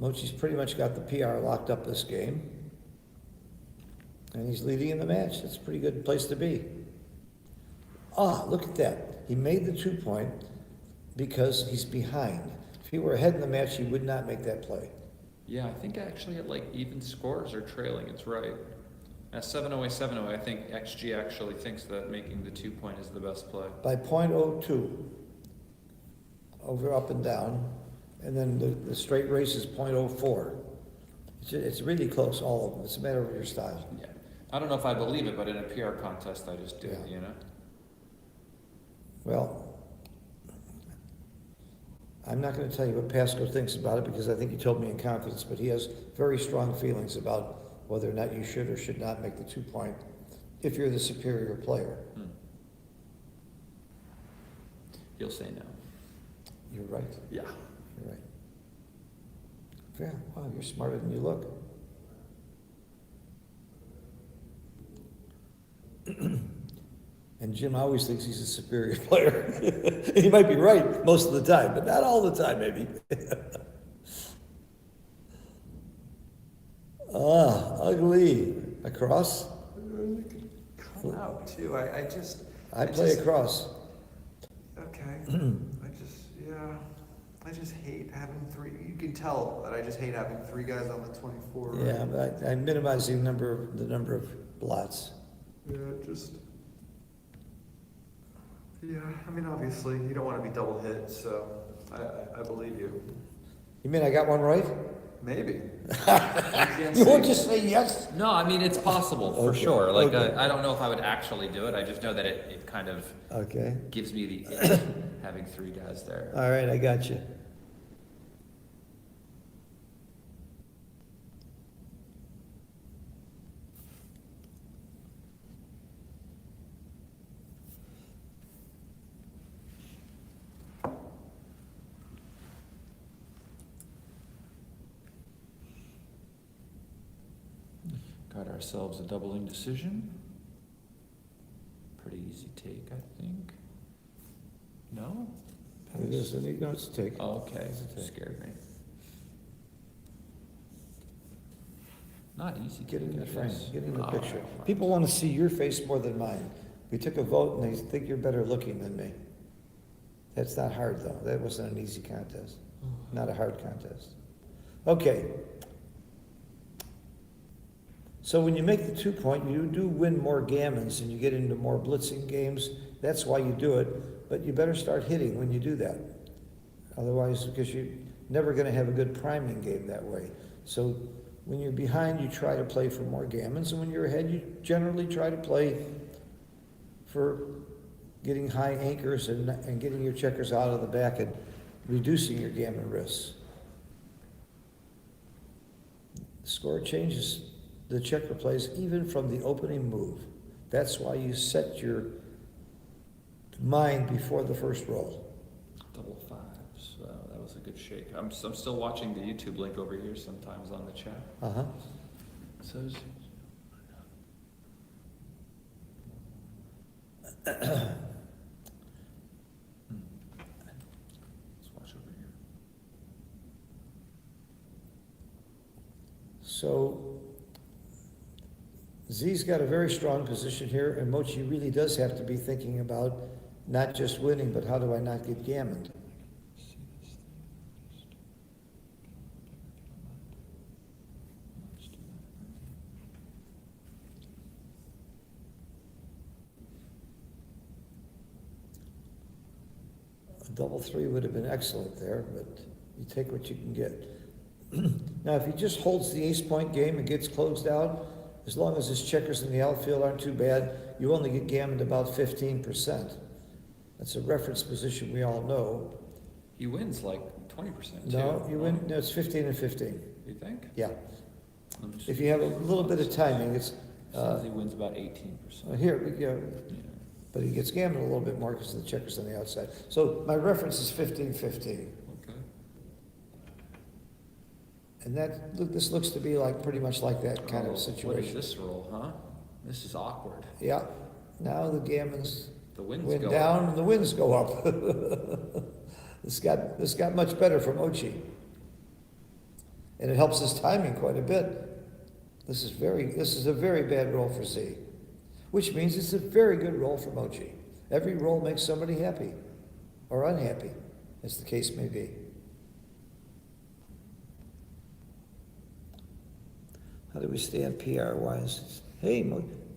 Mochy's pretty much got the PR locked up this game. And he's leading in the match. That's a pretty good place to be. Ah, look at that. He made the 2-point because he's behind. If he were ahead in the match, he would not make that play. Yeah, I think actually at even scores or trailing, it's right. At 7-0, 7-0, I think XG actually thinks that making the 2-point is the best play. By .02, over, up, and down, and then the straight race is .04. It's really close, all of them. It's a matter of your style. Yeah. I don't know if I believe it, but in a PR contest, I just do it, Yeah. you know? Well, I'm not going to tell you what Pascal thinks about it because I think he told me in confidence, but he has very strong feelings about whether or not you should or should not make the 2-point if you're the superior player. He'll say no. You're right. Yeah. You're right. Yeah, wow, you're smarter than you look. And Jim always thinks he's a superior player. He might be right most of the time, but not all the time, maybe. Ugly. Across? Come out too. I play across. Okay. I just hate having three. You can tell that I just hate having three guys on the 24. Right? Yeah, but I minimize the number of blots. Yeah, yeah, I mean, obviously, you don't want to be double hit, so I believe you. You mean I got one right? Maybe. You won't just say yes? No, I mean, it's possible, for Okay, sure. Like, okay. I don't know if I would actually do it. I just know that it kind of Okay. gives me the itch having three guys there. All right, I got you. Got ourselves a doubling decision. Pretty easy take, I think. No? It is, and no, it's a take. Oh, okay, It's a take. scared me. Not easy. Get in take, the I frame, guess. get in the Oh, picture. right. People want to see your face more than mine. We took a vote and they think you're better looking than me. That's not hard though. That wasn't an easy contest. Not a hard contest. Okay. So when you make the 2-point, you do win more gammons and you get into more blitzing games. That's why you do it. But you better start hitting when you do that. Otherwise, because you're never going to have a good priming game that way. So when you're behind, you try to play for more gammons. And when you're ahead, you generally try to play for getting high anchors and getting your checkers out of the back and reducing your gammon risks. The score changes the checker plays even from the opening move. That's why you set your mind before the first roll. Double fives. That was a good shake. I'm still watching the YouTube link over here sometimes on the chat. Uh-huh. So let's watch over here. So Z's got a very strong position here, and Mochy really does have to be thinking about not just winning, but how do I not get gammoned? A double 3 would have been excellent there, but you take what you can get. Now, if he just holds the ace-point game and gets closed out, as long as his checkers in the outfield aren't too bad, you only get gammoned about 15%. That's a reference position we all know. He wins like 20% too. No, you win. No, it's 15 and 15. You think? Yeah. Let me just- If you have a little bit of timing, it's Says he wins about 18%. here. Yeah. But he gets gammoned a little bit more because of the checkers on the outside. So my reference is 15-15. Okay. And this looks to be like pretty much like that kind Oh, of What is situation. this roll, huh? This is awkward. Yeah. Now the gammons The winds went go down up. and the winds go up. This got much better for Mochy. And it helps his timing quite a bit. This is a very bad roll for Z, which means it's a very good roll for Mochy. Every roll makes somebody happy or unhappy, as the case may be. How do we stand PR-wise? Hey,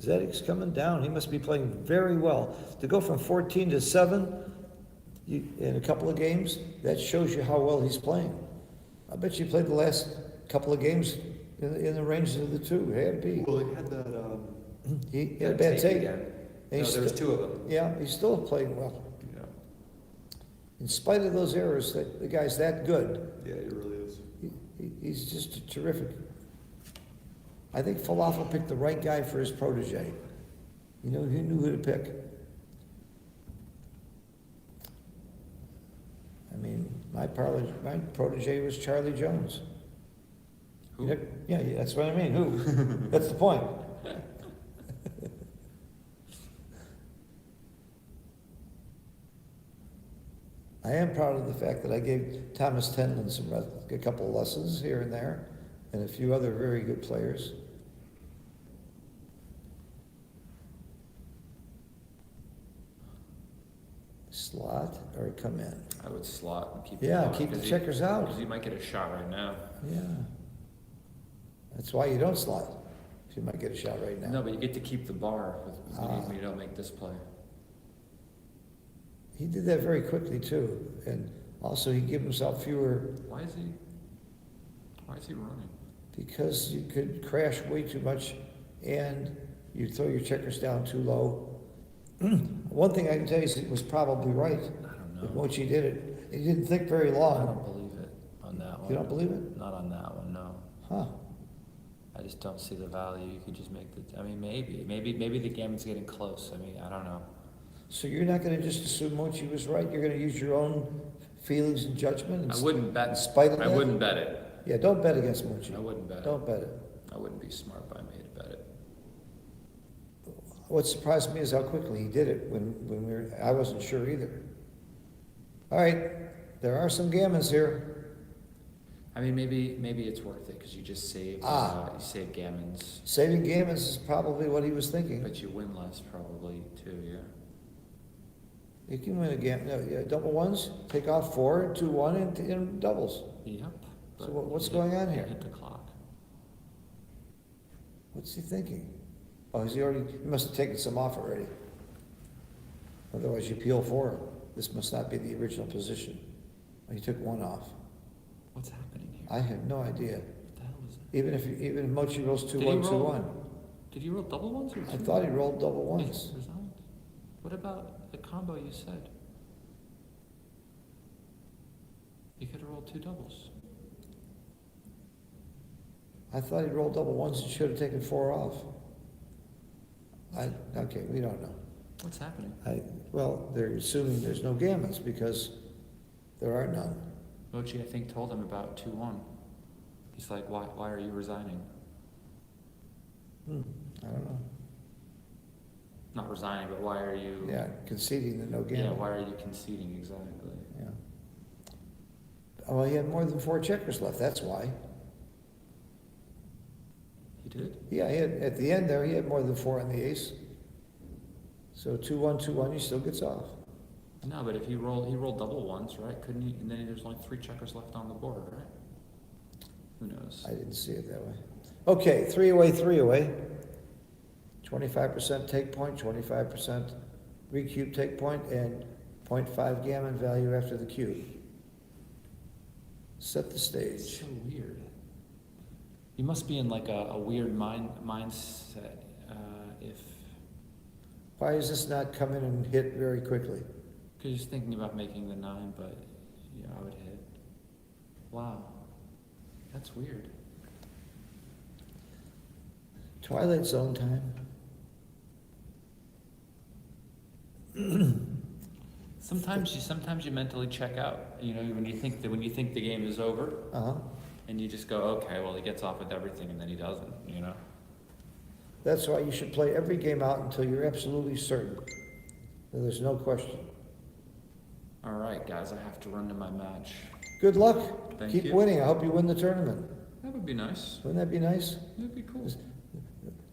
Zdek's coming down. He must be playing very well. To go from 14 to 7 in a couple of games, that shows you how well he's playing. I bet you played the last couple of games in the range of the two, A and B. Well, he had that, He had a bad take. again. And no, he's there was still- two of them. Yeah, he's still playing well. Yeah, In spite of those errors, the guy's that good. yeah, he really is. He's just terrific. I think Falafel picked the right guy for his protege. You know, he knew who to pick. I mean, my protege was Charlie Jones. Who? Yeah, that's what I mean, who? That's the point. I am proud of the fact that I gave Thomas Tenlin a couple of lessons here and there, and a few other very good players. Slot or come in? I would slot and keep. Yeah, going, keep the 'cause checkers out. Because you might get a shot right now. Yeah. That's why you don't slot, if you might get a shot right now. No, but you get to keep the bar when you don't make this play. He did that very quickly too, and also he gave himself fewer, Why is he running? because you could crash way too much and you throw your checkers down too low. One thing I can tell you is it was probably right. I don't If know. Mochi did it, he didn't think very I long. don't believe it on that one. You don't believe it? Not on that one, no. Huh. I just don't see the value. You could just make the, I mean, maybe the gammon's getting close. I mean, I don't know. So you're not gonna just assume Mochi was right, you're gonna use your own feelings and judgment? I wouldn't In bet. spite of I that? wouldn't bet it. Yeah, don't bet against Mochi. I wouldn't bet it. Don't bet it. I wouldn't be smart by me to bet it. What surprised me is how quickly he did it I wasn't sure either. All right, there are some gammons here. I mean, maybe it's worth it because you just save you save gammons, Saving gammons is probably what he was thinking. but you win less probably too. Yeah. You can win a gammon, no, yeah, double ones, take off 4, 2, 1, and doubles. Yep. So but what's you going hit- on you here? Hit the clock. What's he thinking? Oh, he must have taken some off already. Otherwise you peel 4. This must not be the original position. He took 1 off. What's happening here? I have no idea. What the hell is it? Even if Mochi rolls 2, Did he 1, 2, roll? 1. Did you roll double ones or two? I thought he rolled double Wait, ones. resigned? What about the combo you said? You could have rolled 2 doubles. I thought he rolled double ones and should have taken 4 off. Okay, we don't know. What's happening? Well, they're assuming there's no gammons because there are none. Mochi, I think, told him about 2-1. He's like, why are you resigning? I don't know. Not resigning, but why are you? Yeah, conceding the no Yeah, gammon. why are you conceding exactly? Yeah. Well, he had more than 4 checkers left, that's why. He did? Yeah, at the end there, he had more than 4 on the ace. So 2, 1, 2, 1, he still gets off. No, but if he rolled double ones, right? Couldn't he? And then there's only 3 checkers left on the board, right? Who knows? I didn't see it that way. Okay, 3 away, 3 away. 25% take point, 25% recube take point, and 0.5 gammon value after the cube. Set the It's stage. so weird. You must be in like a weird mindset if Why does this not come in and hit very quickly? because you're thinking about making the 9, but yeah, I would hit. Wow, that's weird. Twilight Zone time. Sometimes you mentally check out. You know, when you think the game is over, Uh-huh. and you just go, okay, well, he gets off with everything, and then he doesn't. You know. That's why you should play every game out until you're absolutely certain that there's no question. All right, guys, I have to run to my match. Good luck. Thank Keep you. winning. I hope you win the tournament. That would be nice. Wouldn't that be nice? That'd be cool.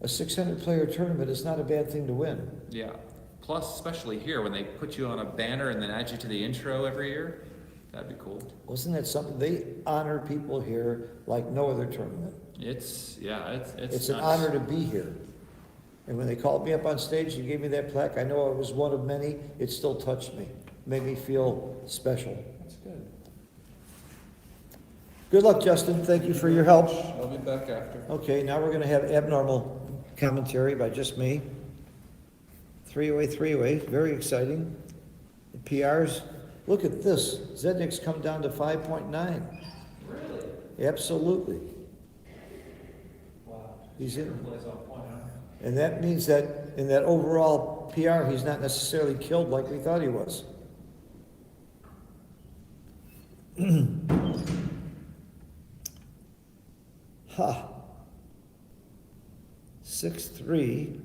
A 600-player tournament is not a bad thing to win. Yeah. Plus, especially here, when they put you on a banner and then add you to the intro every year, that'd be cool. Wasn't that something? They honor people here like no other tournament. It's It's an nuts. honor to be here. And when they called me up on stage and gave me that plaque, I know I was one of many. It still touched me, made me feel special. That's good. Good luck, Justin. Thank you for your help. I'll be back after. Okay, now we're gonna have abnormal commentary by just me. Three-way, very exciting. The PRs, look at this, Zdenek's come down to 5.9. Really? Absolutely. Wow. He's in. Plays on point, huh? And that means that in that overall PR, he's not necessarily killed like we thought he was. Ha. 6-3.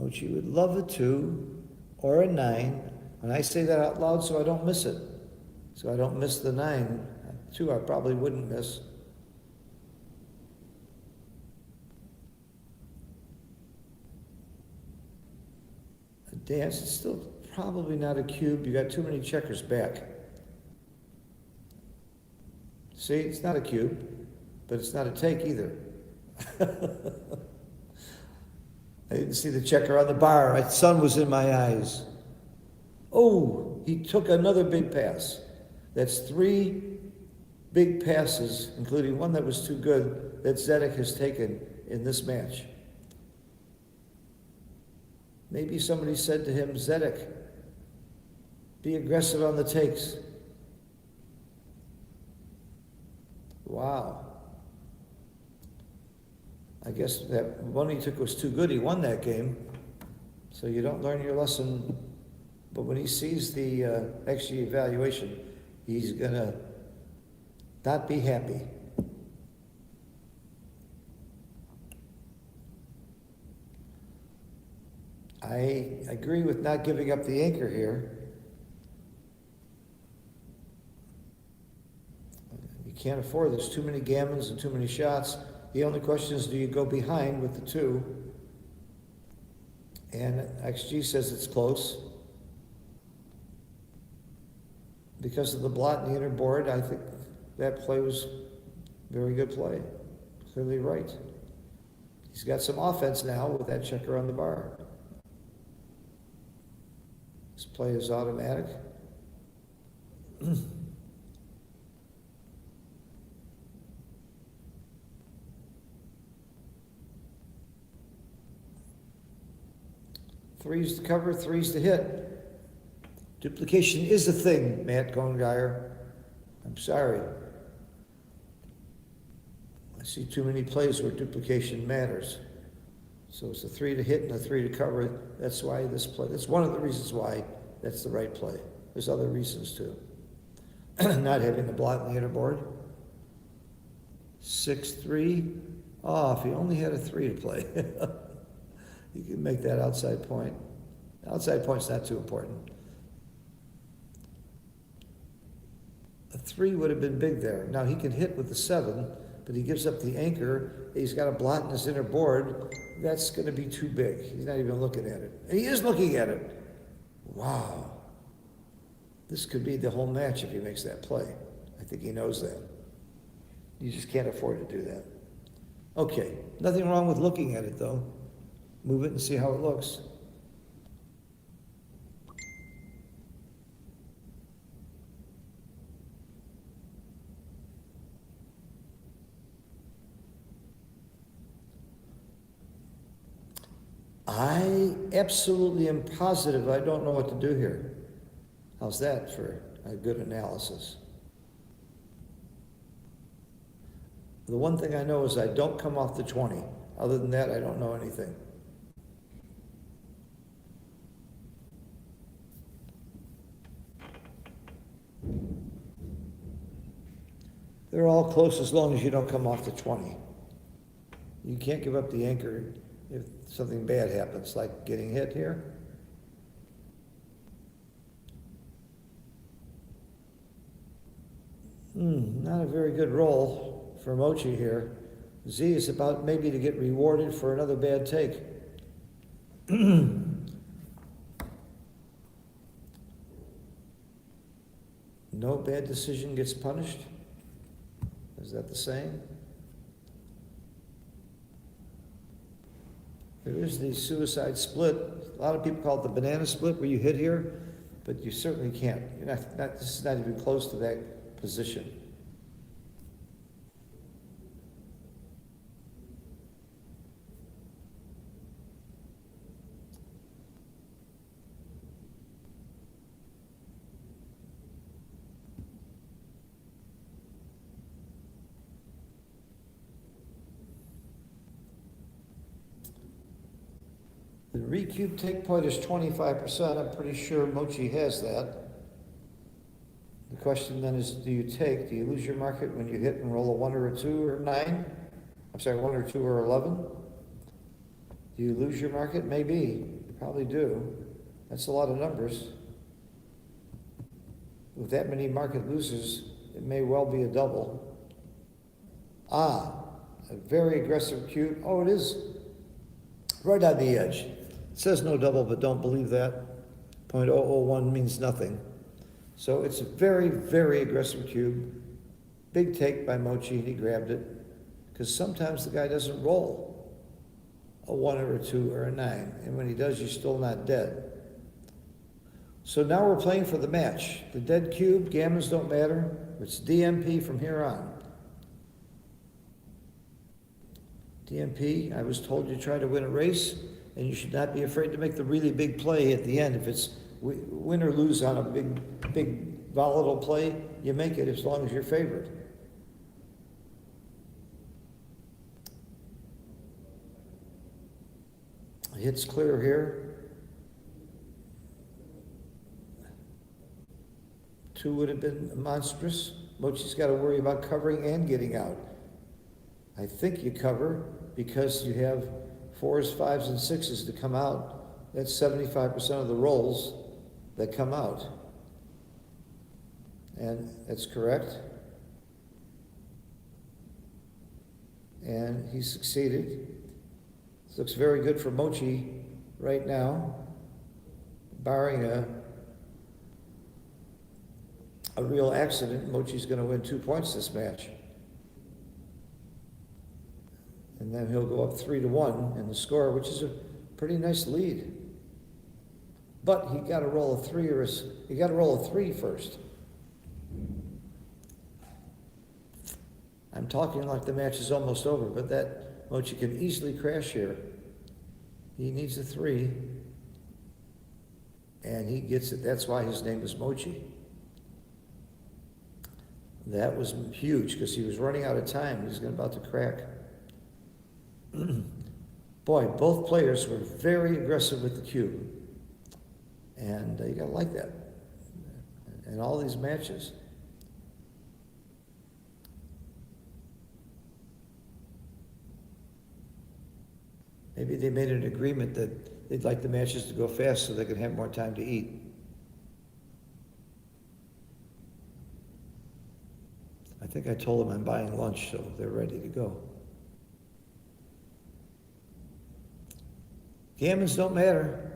Mochy would love a 2 or a 9. And I say that out loud so I don't miss it. So I don't miss the 9. 2 I probably wouldn't miss. A dance, it's still probably not a cube. You got too many checkers back. See, it's not a cube, but it's not a take either. I didn't see the checker on the bar. My sun was in my eyes. Oh, he took another big pass. That's 3 big passes, including one that was too good, that Zdenek has taken in this match. Maybe somebody said to him, Zdenek, be aggressive on the takes. Wow. I guess that one he took was too good. He won that game. So you don't learn your lesson. But when he sees the XG evaluation, he's going to not be happy. I agree with not giving up the anchor here. You can't afford, there's too many gammons and too many shots. The only question is, do you go behind with the 2? And XG says it's close. Because of the blot in the inner board, I think that play was a very good play. Clearly right. He's got some offense now with that checker on the bar. This play is automatic. Threes to cover, 3s to hit. Duplication is a thing, Matt Gongeier. I'm sorry. I see too many plays where duplication matters. So it's a 3 to hit and a 3 to cover. That's why this play, that's one of the reasons why that's the right play. There's other reasons too. Not having the blot in the inner board. 6-3. Oh, if he only had a 3 to play. You can make that outside point. Outside point's not too important. A 3 would have been big there. Now he can hit with the 7, but he gives up the anchor. He's got a blot in his inner board. That's going to be too big. He's not even looking at it. And he is looking at it. Wow. This could be the whole match if he makes that play. I think he knows that. You just can't afford to do that. Okay, nothing wrong with looking at it though. Move it and see how it looks. I absolutely am positive I don't know what to do here. How's that for a good analysis? The one thing I know is I don't come off the 20. Other than that, I don't know anything. They're all close as long as you don't come off the 20. You can't give up the anchor if something bad happens, like getting hit here. Not a very good roll for Mochy here. Z is about maybe to get rewarded for another bad take. No bad decision gets punished. Is that the same? There is the suicide split. A lot of people call it the banana split, where you hit here, but you certainly can't. You're not, this is not even close to that position. The recube take point is 25%. I'm pretty sure Mochy has that. The question then is, do you lose your market when you hit and roll a 1 or a 2 or a 9? I'm sorry, 1 or 2 or 11? Do you lose your market? Maybe. You probably do. That's a lot of numbers. With that many market losers, it may well be a double. A very aggressive cube. Oh, it is right on the edge. It says no double, but don't believe that. 0.001 means nothing. So it's a very, very aggressive cube. Big take by Mochy, and he grabbed it. Because sometimes the guy doesn't roll a 1 or a 2 or a 9. And when he does, you're still not dead. So now we're playing for the match. The dead cube, gammons don't matter. It's DMP from here on. DMP, I was told you try to win a race, and you should not be afraid to make the really big play at the end. If it's win or lose on a big volatile play, you make it as long as you're favored. Hits clear here. 2 would have been monstrous. Mochy's got to worry about covering and getting out. I think you cover because you have 4s, 5s, and 6s to come out. That's 75% of the rolls that come out. And that's correct. And he succeeded. This looks very good for Mochy right now, barring a real accident. Mochy's going to win 2 points this match. And then he'll go up 3-1 in the score, which is a pretty nice lead. But he got to roll a 3 he got to roll a 3 first. I'm talking like the match is almost over, but that Mochy can easily crash here. He needs a 3, and he gets it. That's why his name is Mochy. That was huge because he was running out of time. He was about to crack. Boy, both players were very aggressive with the cube. And you gotta like that in all these matches. Maybe they made an agreement that they'd like the matches to go fast so they could have more time to eat. I think I told them I'm buying lunch, so they're ready to go. Gammons don't matter.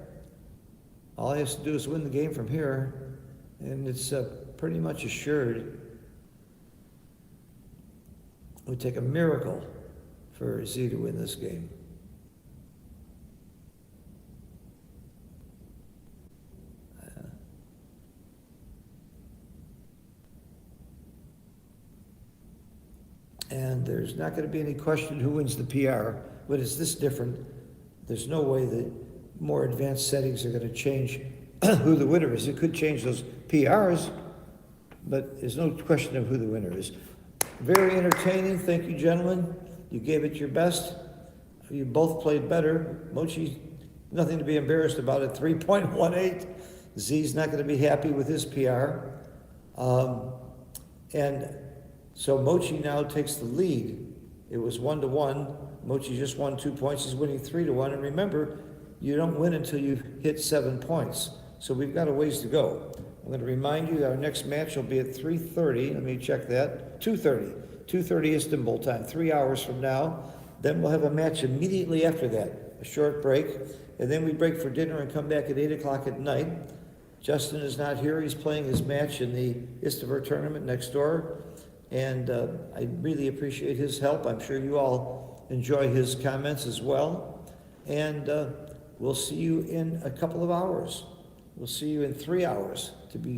All he has to do is win the game from here, and it's pretty much assured. It would take a miracle for Z to win this game. And there's not going to be any question who wins the PR, but it's this different. There's no way that more advanced settings are going to change who the winner is. It could change those PRs, but there's no question of who the winner is. Very entertaining. Thank you, gentlemen. You gave it your best. You both played better. Mochy, nothing to be embarrassed about at 3.18. Z's not going to be happy with his PR. And so Mochy now takes the lead. It was 1-1. Mochy just won 2 points. He's winning 3-1. And remember, you don't win until you hit 7 points. So we've got a ways to go. I'm going to remind you that our next match will be at 3:30. Let me check that. 2:30. 2:30 Istanbul time, 3 hours from now. Then we'll have a match immediately after that, a short break. And then we break for dinner and come back at 8 o'clock at night. Justin is not here. He's playing his match in the Istanbul tournament next door. And I really appreciate his help. I'm sure you all enjoy his comments as well. And we'll see you in a couple of hours We'll see you in 3 hours to be